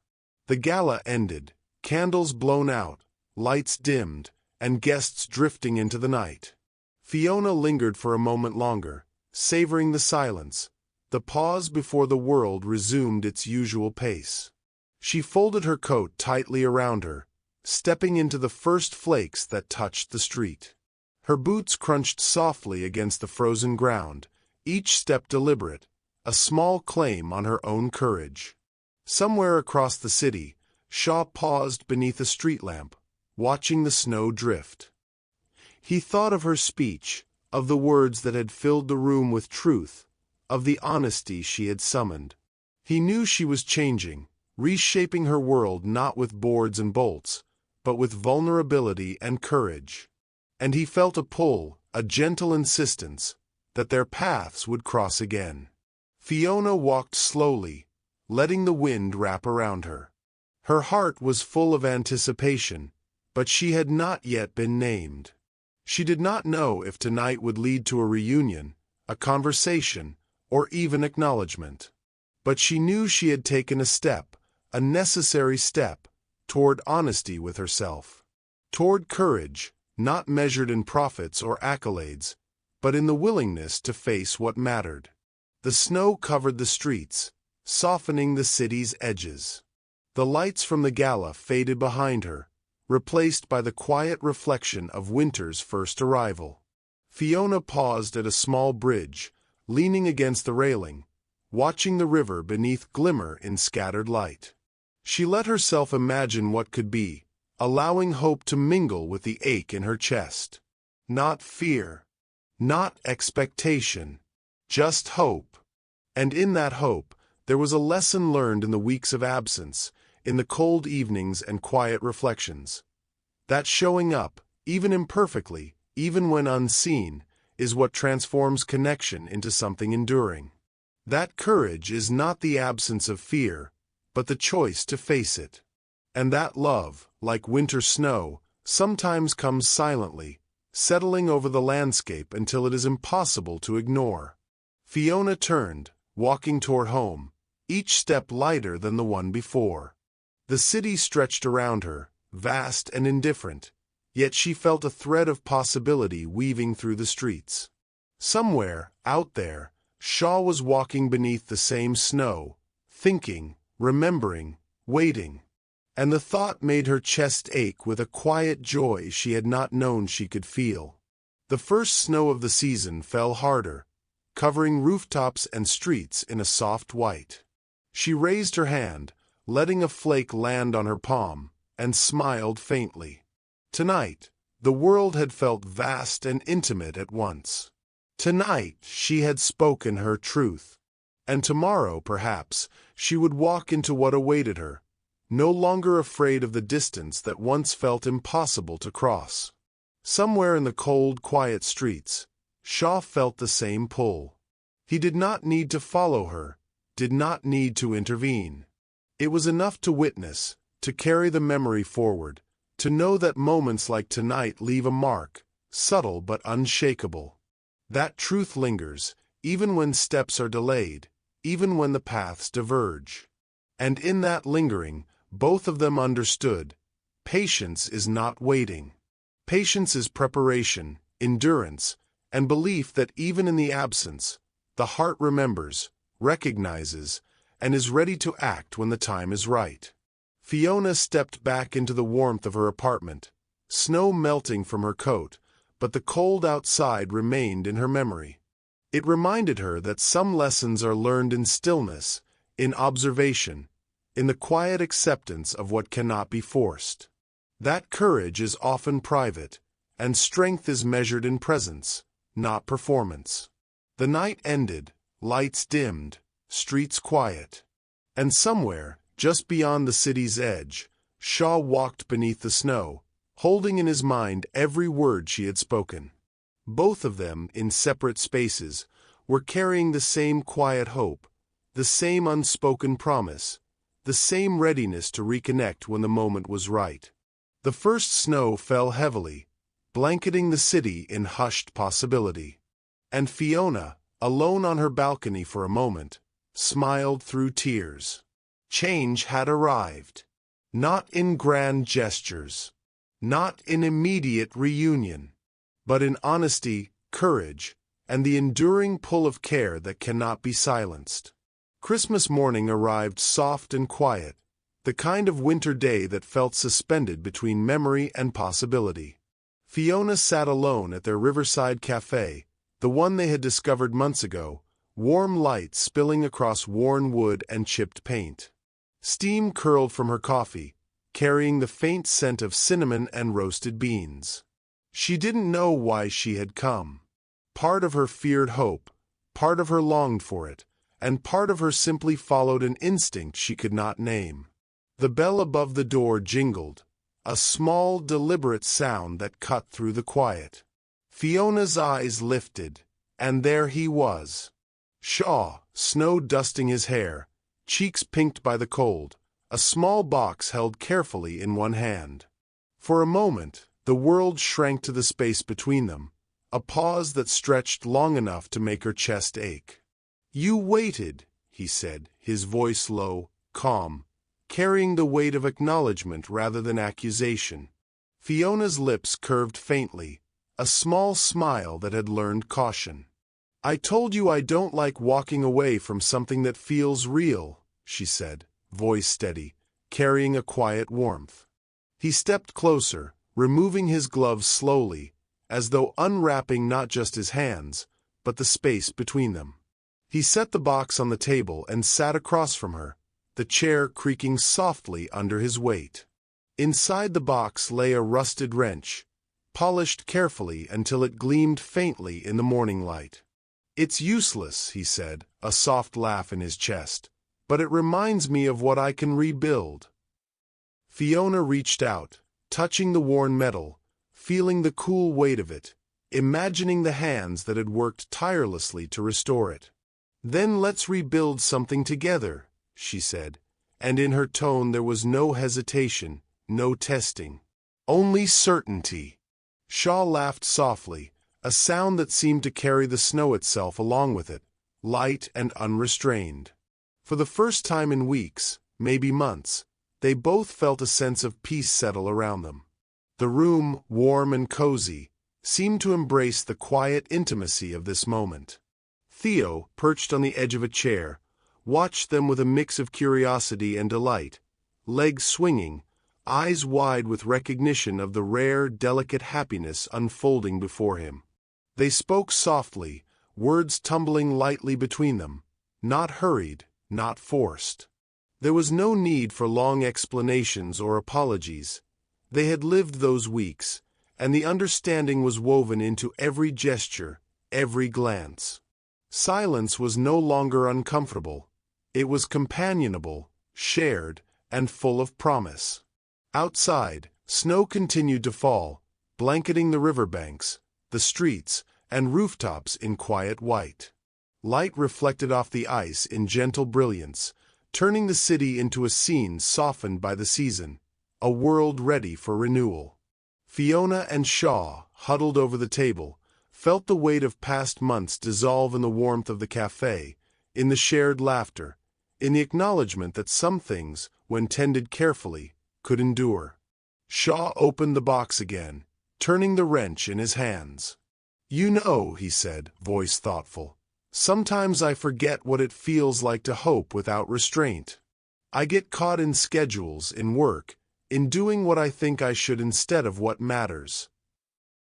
The gala ended, candles blown out, lights dimmed, and guests drifting into the night. Fiona lingered for a moment longer, savoring the silence, the pause before the world resumed its usual pace. She folded her coat tightly around her, stepping into the first flakes that touched the street. Her boots crunched softly against the frozen ground, each step deliberate, a small claim on her own courage. Somewhere across the city, Shaw paused beneath a street lamp, watching the snow drift. He thought of her speech, of the words that had filled the room with truth, of the honesty she had summoned. He knew she was changing, reshaping her world not with boards and bolts, but with vulnerability and courage. And he felt a pull, a gentle insistence, that their paths would cross again. Fiona walked slowly, letting the wind wrap around her. Her heart was full of anticipation, but she had not yet been named. She did not know if tonight would lead to a reunion, a conversation, or even acknowledgement. But she knew she had taken a step, a necessary step, toward honesty with herself. Toward courage, not measured in profits or accolades, but in the willingness to face what mattered. The snow covered the streets, softening the city's edges. The lights from the gala faded behind her, replaced by the quiet reflection of winter's first arrival. Fiona paused at a small bridge, leaning against the railing, watching the river beneath glimmer in scattered light. She let herself imagine what could be, allowing hope to mingle with the ache in her chest. Not fear, not expectation, just hope. And in that hope, there was a lesson learned in the weeks of absence, in the cold evenings and quiet reflections. That showing up, even imperfectly, even when unseen, is what transforms connection into something enduring. That courage is not the absence of fear, but the choice to face it. And that love, like winter snow, sometimes comes silently, settling over the landscape until it is impossible to ignore. Fiona turned, walking toward home, each step lighter than the one before. The city stretched around her, vast and indifferent, yet she felt a thread of possibility weaving through the streets. Somewhere, out there, Shaw was walking beneath the same snow, thinking, remembering, waiting. And the thought made her chest ache with a quiet joy she had not known she could feel. The first snow of the season fell harder, covering rooftops and streets in a soft white. She raised her hand, letting a flake land on her palm, and smiled faintly. Tonight, the world had felt vast and intimate at once. Tonight, she had spoken her truth. And tomorrow, perhaps, she would walk into what awaited her, no longer afraid of the distance that once felt impossible to cross. Somewhere in the cold, quiet streets, Shaw felt the same pull. He did not need to follow her, did not need to intervene. It was enough to witness, to carry the memory forward, to know that moments like tonight leave a mark, subtle but unshakable. That truth lingers, even when steps are delayed, even when the paths diverge. And in that lingering, both of them understood, patience is not waiting. Patience is preparation, endurance, and belief that even in the absence, the heart remembers, recognizes, and is ready to act when the time is right. Fiona stepped back into the warmth of her apartment, snow melting from her coat, but the cold outside remained in her memory. It reminded her that some lessons are learned in stillness, in observation, in the quiet acceptance of what cannot be forced. That courage is often private, and strength is measured in presence, not performance. The night ended, lights dimmed, streets quiet. And somewhere, just beyond the city's edge, Shaw walked beneath the snow, holding in his mind every word she had spoken. Both of them, in separate spaces, were carrying the same quiet hope, the same unspoken promise, the same readiness to reconnect when the moment was right. The first snow fell heavily, blanketing the city in hushed possibility. And Fiona, alone on her balcony for a moment, smiled through tears. Change had arrived. Not in grand gestures, not in immediate reunion, but in honesty, courage, and the enduring pull of care that cannot be silenced. Christmas morning arrived soft and quiet, the kind of winter day that felt suspended between memory and possibility. Fiona sat alone at their riverside cafe, the one they had discovered months ago, warm light spilling across worn wood and chipped paint. Steam curled from her coffee, carrying the faint scent of cinnamon and roasted beans. She didn't know why she had come. Part of her feared hope, part of her longed for it, and part of her simply followed an instinct she could not name. The bell above the door jingled, a small, deliberate sound that cut through the quiet. Fiona's eyes lifted, and there he was. Shaw, snow dusting his hair, cheeks pinked by the cold, a small box held carefully in one hand. For a moment, the world shrank to the space between them, a pause that stretched long enough to make her chest ache. "You waited," he said, his voice low, calm, carrying the weight of acknowledgement rather than accusation. Fiona's lips curved faintly, a small smile that had learned caution. "I told you I don't like walking away from something that feels real," she said, voice steady, carrying a quiet warmth. He stepped closer, removing his gloves slowly, as though unwrapping not just his hands, but the space between them. He set the box on the table and sat across from her, the chair creaking softly under his weight. Inside the box lay a rusted wrench, polished carefully until it gleamed faintly in the morning light. "It's useless," he said, a soft laugh in his chest, "but it reminds me of what I can rebuild." Fiona reached out, touching the worn metal, feeling the cool weight of it, imagining the hands that had worked tirelessly to restore it. "Then let's rebuild something together," she said, and in her tone there was no hesitation, no testing, only certainty. Shaw laughed softly, a sound that seemed to carry the snow itself along with it, light and unrestrained. For the first time in weeks, maybe months, they both felt a sense of peace settle around them. The room, warm and cozy, seemed to embrace the quiet intimacy of this moment. Theo, perched on the edge of a chair, watched them with a mix of curiosity and delight, legs swinging, eyes wide with recognition of the rare, delicate happiness unfolding before him. They spoke softly, words tumbling lightly between them, not hurried, not forced. There was no need for long explanations or apologies. They had lived those weeks, and the understanding was woven into every gesture, every glance. Silence was no longer uncomfortable. It was companionable, shared, and full of promise. Outside, snow continued to fall, blanketing the riverbanks, the streets, and rooftops in quiet white. Light reflected off the ice in gentle brilliance, turning the city into a scene softened by the season, a world ready for renewal. Fiona and Shaw, huddled over the table, felt the weight of past months dissolve in the warmth of the cafe, in the shared laughter, in the acknowledgement that some things, when tended carefully, could endure. Shaw opened the box again, turning the wrench in his hands. "You know," he said, voice thoughtful, "sometimes I forget what it feels like to hope without restraint. I get caught in schedules, in work, in doing what I think I should instead of what matters."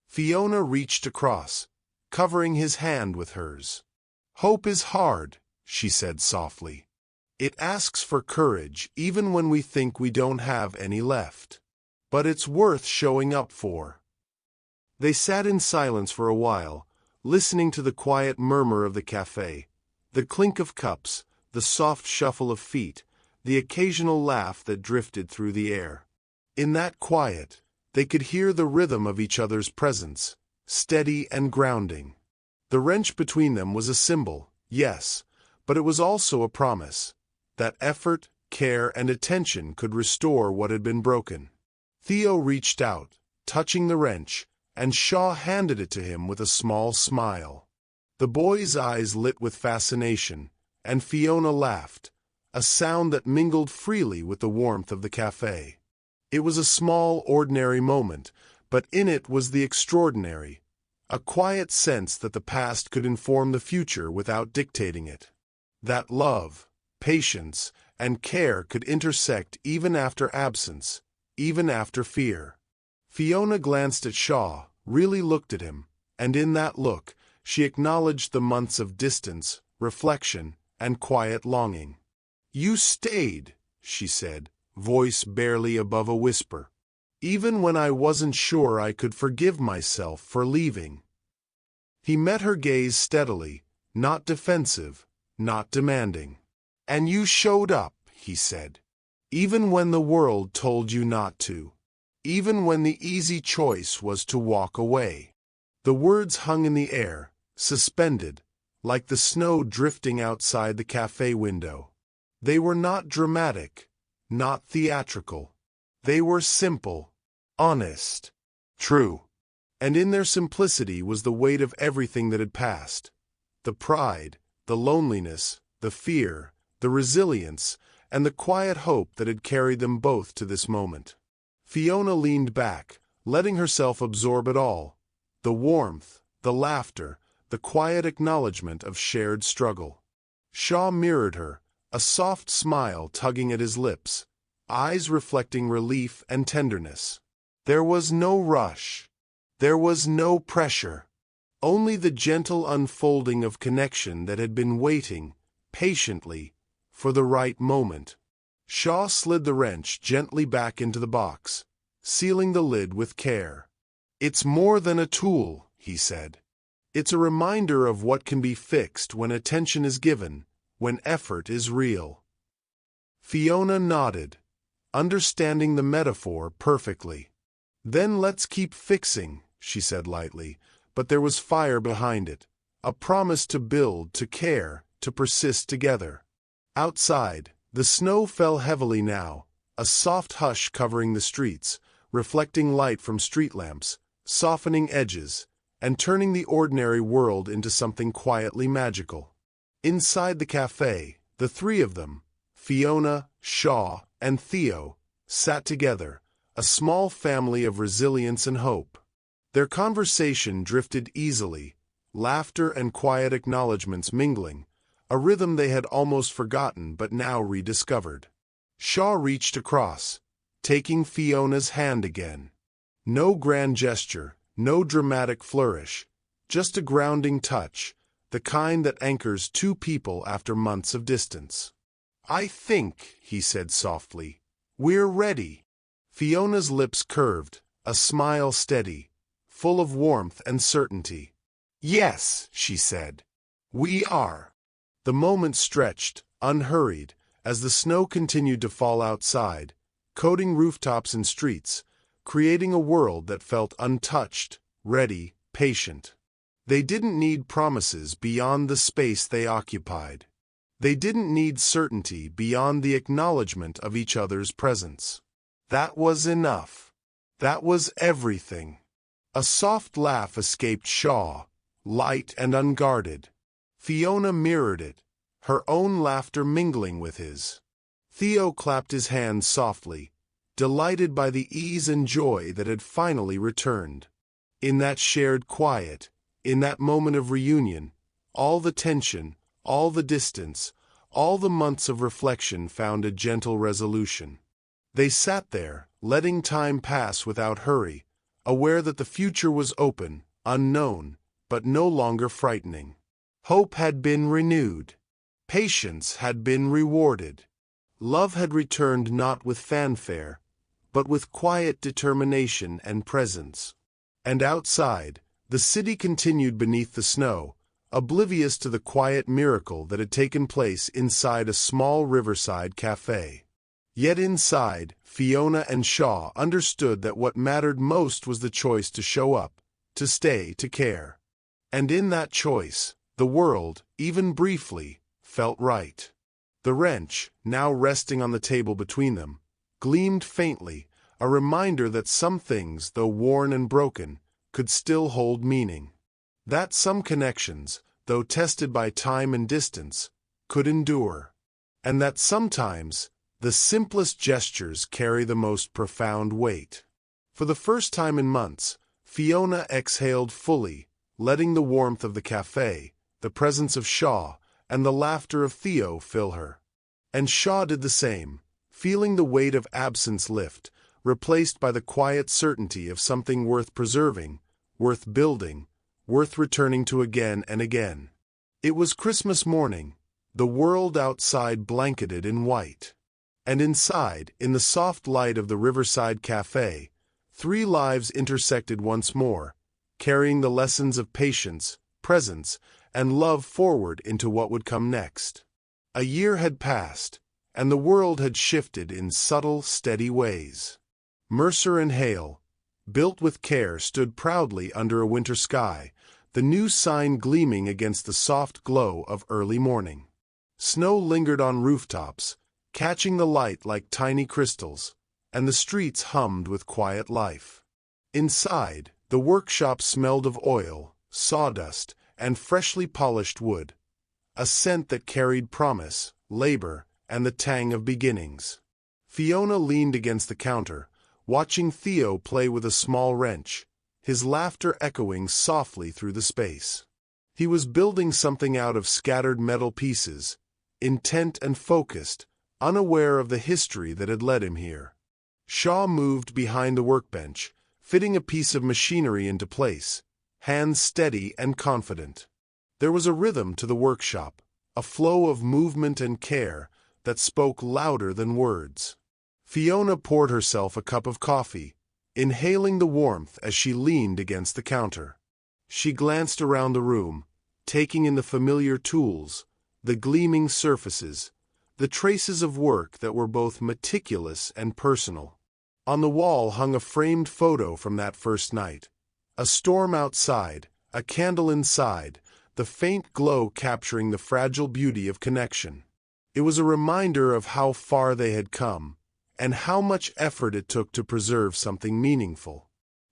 Fiona reached across, covering his hand with hers. "Hope is hard," she said softly. "It asks for courage even when we think we don't have any left. But it's worth showing up for." They sat in silence for a while, listening to the quiet murmur of the cafe, the clink of cups, the soft shuffle of feet, the occasional laugh that drifted through the air. In that quiet, they could hear the rhythm of each other's presence, steady and grounding. The wrench between them was a symbol, yes, but it was also a promise that effort, care, and attention could restore what had been broken. Theo reached out, touching the wrench, and Shaw handed it to him with a small smile. The boy's eyes lit with fascination, and Fiona laughed, a sound that mingled freely with the warmth of the cafe. It was a small, ordinary moment, but in it was the extraordinary, a quiet sense that the past could inform the future without dictating it. That love, patience, and care could intersect even after absence, even after fear. Fiona glanced at Shaw, really looked at him, and in that look, she acknowledged the months of distance, reflection, and quiet longing. "You stayed," she said, voice barely above a whisper, "even when I wasn't sure I could forgive myself for leaving." He met her gaze steadily, not defensive, not demanding. "And you showed up," he said, "even when the world told you not to. Even when the easy choice was to walk away." The words hung in the air, suspended, like the snow drifting outside the cafe window. They were not dramatic, not theatrical. They were simple, honest, true. And in their simplicity was the weight of everything that had passed. The pride, the loneliness, the fear, the resilience, and the quiet hope that had carried them both to this moment. Fiona leaned back, letting herself absorb it all, the warmth, the laughter, the quiet acknowledgement of shared struggle. Shaw mirrored her, a soft smile tugging at his lips, eyes reflecting relief and tenderness. There was no rush. There was no pressure. Only the gentle unfolding of connection that had been waiting, patiently, for the right moment. Shaw slid the wrench gently back into the box, sealing the lid with care. "It's more than a tool," he said. "It's a reminder of what can be fixed when attention is given, when effort is real." Fiona nodded, understanding the metaphor perfectly. "Then let's keep fixing," she said lightly, but there was fire behind it, a promise to build, to care, to persist together. Outside, the snow fell heavily now, a soft hush covering the streets, reflecting light from street lamps, softening edges, and turning the ordinary world into something quietly magical. Inside the cafe, the three of them, Fiona, Shaw, and Theo, sat together, a small family of resilience and hope. Their conversation drifted easily, laughter and quiet acknowledgments mingling, a rhythm they had almost forgotten but now rediscovered. Shaw reached across, taking Fiona's hand again. No grand gesture, no dramatic flourish, just a grounding touch, the kind that anchors two people after months of distance. "I think," he said softly, "we're ready." Fiona's lips curved, a smile steady, full of warmth and certainty. "Yes," she said, "we are." The moment stretched, unhurried, as the snow continued to fall outside, coating rooftops and streets, creating a world that felt untouched, ready, patient. They didn't need promises beyond the space they occupied. They didn't need certainty beyond the acknowledgement of each other's presence. That was enough. That was everything. A soft laugh escaped Shaw, light and unguarded. Fiona mirrored it, her own laughter mingling with his. Theo clapped his hands softly, delighted by the ease and joy that had finally returned. In that shared quiet, in that moment of reunion, all the tension, all the distance, all the months of reflection found a gentle resolution. They sat there, letting time pass without hurry, aware that the future was open, unknown, but no longer frightening. Hope had been renewed. Patience had been rewarded. Love had returned not with fanfare, but with quiet determination and presence. And outside, the city continued beneath the snow, oblivious to the quiet miracle that had taken place inside a small riverside cafe. Yet inside, Fiona and Shaw understood that what mattered most was the choice to show up, to stay, to care. And in that choice, the world, even briefly, felt right. The wrench, now resting on the table between them, gleamed faintly, a reminder that some things, though worn and broken, could still hold meaning. That some connections, though tested by time and distance, could endure. And that sometimes, the simplest gestures carry the most profound weight. For the first time in months, Fiona exhaled fully, letting the warmth of the cafe, the presence of Shaw, and the laughter of Theo fill her. And Shaw did the same, feeling the weight of absence lift, replaced by the quiet certainty of something worth preserving, worth building, worth returning to again and again. It was Christmas morning, the world outside blanketed in white. And inside, in the soft light of the Riverside Cafe, 3 lives intersected once more, carrying the lessons of patience, presence, and love forward into what would come next. A year had passed, and the world had shifted in subtle, steady ways. Mercer and Hale, built with care, stood proudly under a winter sky, the new sign gleaming against the soft glow of early morning. Snow lingered on rooftops, catching the light like tiny crystals, and the streets hummed with quiet life. Inside, the workshop smelled of oil, sawdust, and freshly polished wood, a scent that carried promise, labor, and the tang of beginnings. Fiona leaned against the counter, watching Theo play with a small wrench, his laughter echoing softly through the space. He was building something out of scattered metal pieces, intent and focused, unaware of the history that had led him here. Shaw moved behind the workbench, fitting a piece of machinery into place, hands steady and confident. There was a rhythm to the workshop, a flow of movement and care that spoke louder than words. Fiona poured herself a cup of coffee, inhaling the warmth as she leaned against the counter. She glanced around the room, taking in the familiar tools, the gleaming surfaces, the traces of work that were both meticulous and personal. On the wall hung a framed photo from that first night. A storm outside, a candle inside, the faint glow capturing the fragile beauty of connection. It was a reminder of how far they had come, and how much effort it took to preserve something meaningful.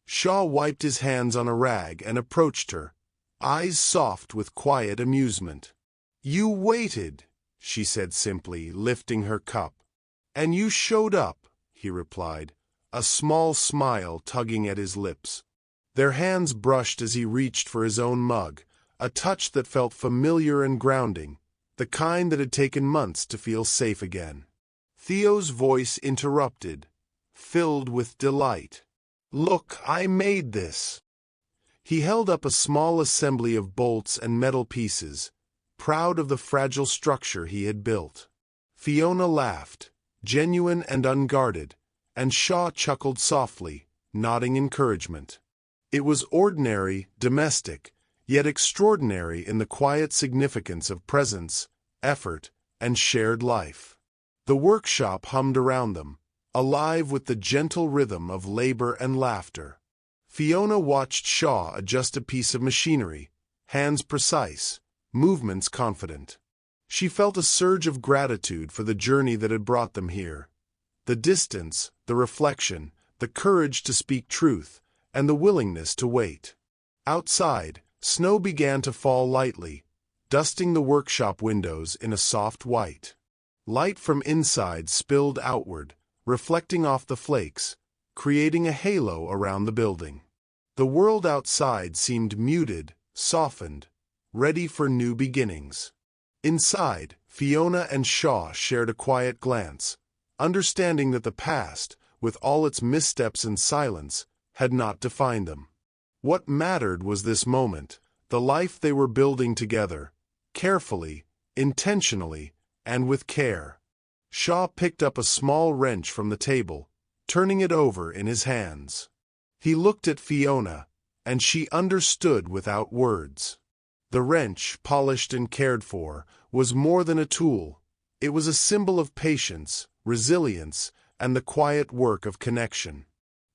Shaw wiped his hands on a rag and approached her, eyes soft with quiet amusement. "You waited," she said simply, lifting her cup. "And you showed up," he replied, a small smile tugging at his lips. Their hands brushed as he reached for his own mug, a touch that felt familiar and grounding, the kind that had taken months to feel safe again. Theo's voice interrupted, filled with delight. "Look, I made this." He held up a small assembly of bolts and metal pieces, proud of the fragile structure he had built. Fiona laughed, genuine and unguarded, and Shaw chuckled softly, nodding encouragement. It was ordinary, domestic, yet extraordinary in the quiet significance of presence, effort, and shared life. The workshop hummed around them, alive with the gentle rhythm of labor and laughter. Fiona watched Shaw adjust a piece of machinery, hands precise, movements confident. She felt a surge of gratitude for the journey that had brought them here. The distance, the reflection, the courage to speak truth, and the willingness to wait. Outside, snow began to fall lightly, dusting the workshop windows in a soft white. Light from inside spilled outward, reflecting off the flakes, creating a halo around the building. The world outside seemed muted, softened, ready for new beginnings. Inside, Fiona and Shaw shared a quiet glance, understanding that the past, with all its missteps and silence, had not defined them. What mattered was this moment, the life they were building together, carefully, intentionally, and with care. Shaw picked up a small wrench from the table, turning it over in his hands. He looked at Fiona, and she understood without words. The wrench, polished and cared for, was more than a tool. It was a symbol of patience, resilience, and the quiet work of connection.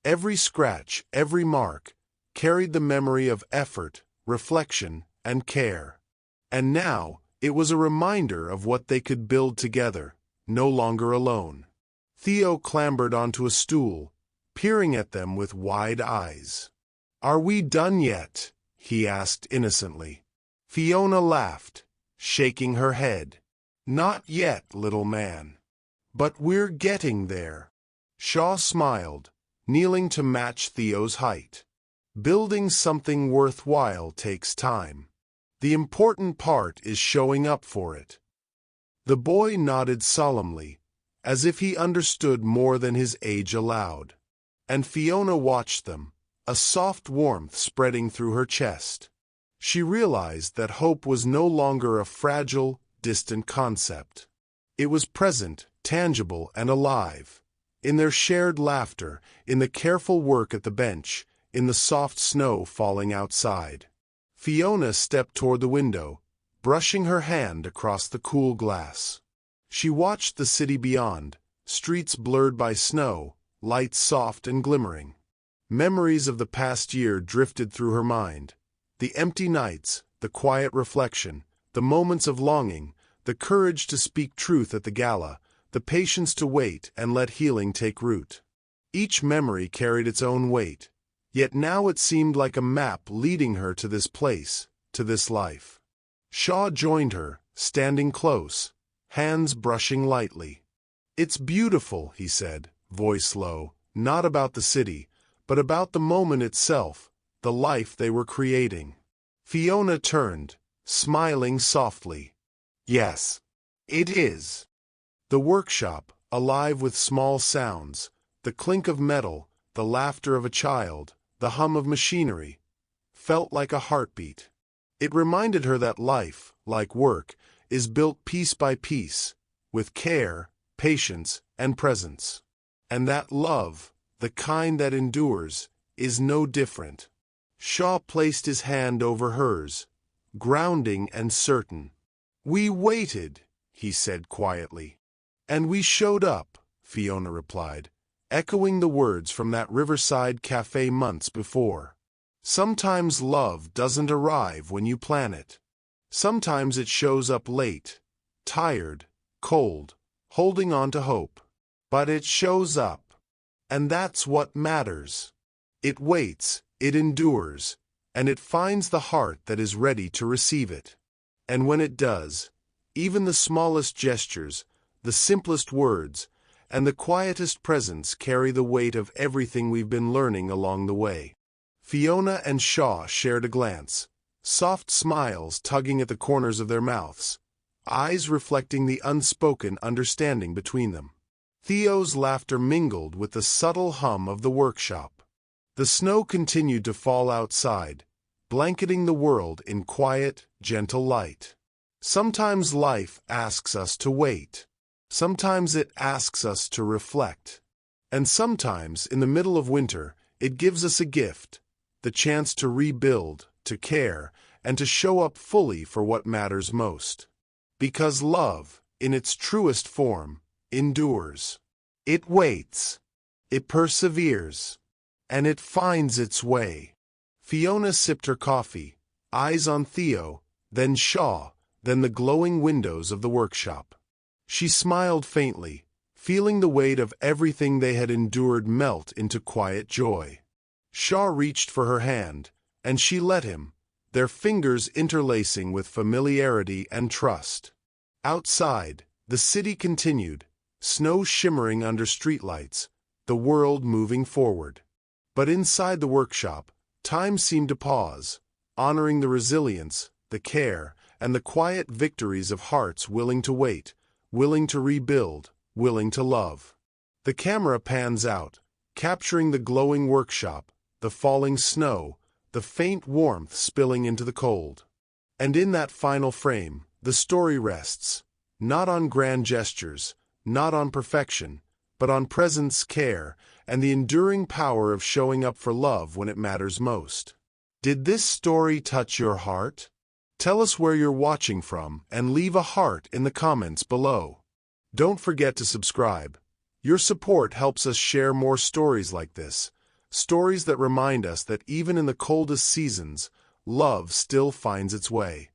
Every scratch, every mark, carried the memory of effort, reflection, and care. And now, it was a reminder of what they could build together, no longer alone. Theo clambered onto a stool, peering at them with wide eyes. "Are we done yet?" he asked innocently. Fiona laughed, shaking her head. "Not yet, little man. But we're getting there." Shaw smiled, kneeling to match Theo's height. Building something worthwhile takes time. The important part is showing up for it. The boy nodded solemnly, as if he understood more than his age allowed. And Fiona watched them, a soft warmth spreading through her chest. She realized that hope was no longer a fragile, distant concept. It was present, tangible, and alive. In their shared laughter, in the careful work at the bench, in the soft snow falling outside. Fiona stepped toward the window, brushing her hand across the cool glass. She watched the city beyond, streets blurred by snow, lights soft and glimmering. Memories of the past year drifted through her mind. The empty nights, the quiet reflection, the moments of longing, the courage to speak truth at the gala, the patience to wait and let healing take root. Each memory carried its own weight, yet now it seemed like a map leading her to this place, to this life. Shaw joined her, standing close, hands brushing lightly. "It's beautiful," he said, voice low, not about the city, but about the moment itself, the life they were creating. Fiona turned, smiling softly. "Yes, it is." The workshop, alive with small sounds, the clink of metal, the laughter of a child, the hum of machinery, felt like a heartbeat. It reminded her that life, like work, is built piece by piece, with care, patience, and presence. And that love, the kind that endures, is no different. Shaw placed his hand over hers, grounding and certain. "We waited," he said quietly. "And we showed up," Fiona replied, echoing the words from that riverside cafe months before. Sometimes love doesn't arrive when you plan it. Sometimes it shows up late, tired, cold, holding on to hope. But it shows up. And that's what matters. It waits, it endures, and it finds the heart that is ready to receive it. And when it does, even the smallest gestures, the simplest words, and the quietest presence carry the weight of everything we've been learning along the way. Fiona and Shaw shared a glance, soft smiles tugging at the corners of their mouths, eyes reflecting the unspoken understanding between them. Theo's laughter mingled with the subtle hum of the workshop. The snow continued to fall outside, blanketing the world in quiet, gentle light. Sometimes life asks us to wait. Sometimes it asks us to reflect. And sometimes, in the middle of winter, it gives us a gift, the chance to rebuild, to care, and to show up fully for what matters most. Because love, in its truest form, endures. It waits. It perseveres. And it finds its way. Fiona sipped her coffee, eyes on Theo, then Shaw, then the glowing windows of the workshop. She smiled faintly, feeling the weight of everything they had endured melt into quiet joy. Shaw reached for her hand, and she let him, their fingers interlacing with familiarity and trust. Outside, the city continued, snow shimmering under streetlights, the world moving forward. But inside the workshop, time seemed to pause, honoring the resilience, the care, and the quiet victories of hearts willing to wait, willing to rebuild, willing to love. The camera pans out, capturing the glowing workshop, the falling snow, the faint warmth spilling into the cold. And in that final frame, the story rests, not on grand gestures, not on perfection, but on presence, care, and the enduring power of showing up for love when it matters most. Did this story touch your heart? Tell us where you're watching from and leave a heart in the comments below. Don't forget to subscribe. Your support helps us share more stories like this, stories that remind us that even in the coldest seasons, love still finds its way.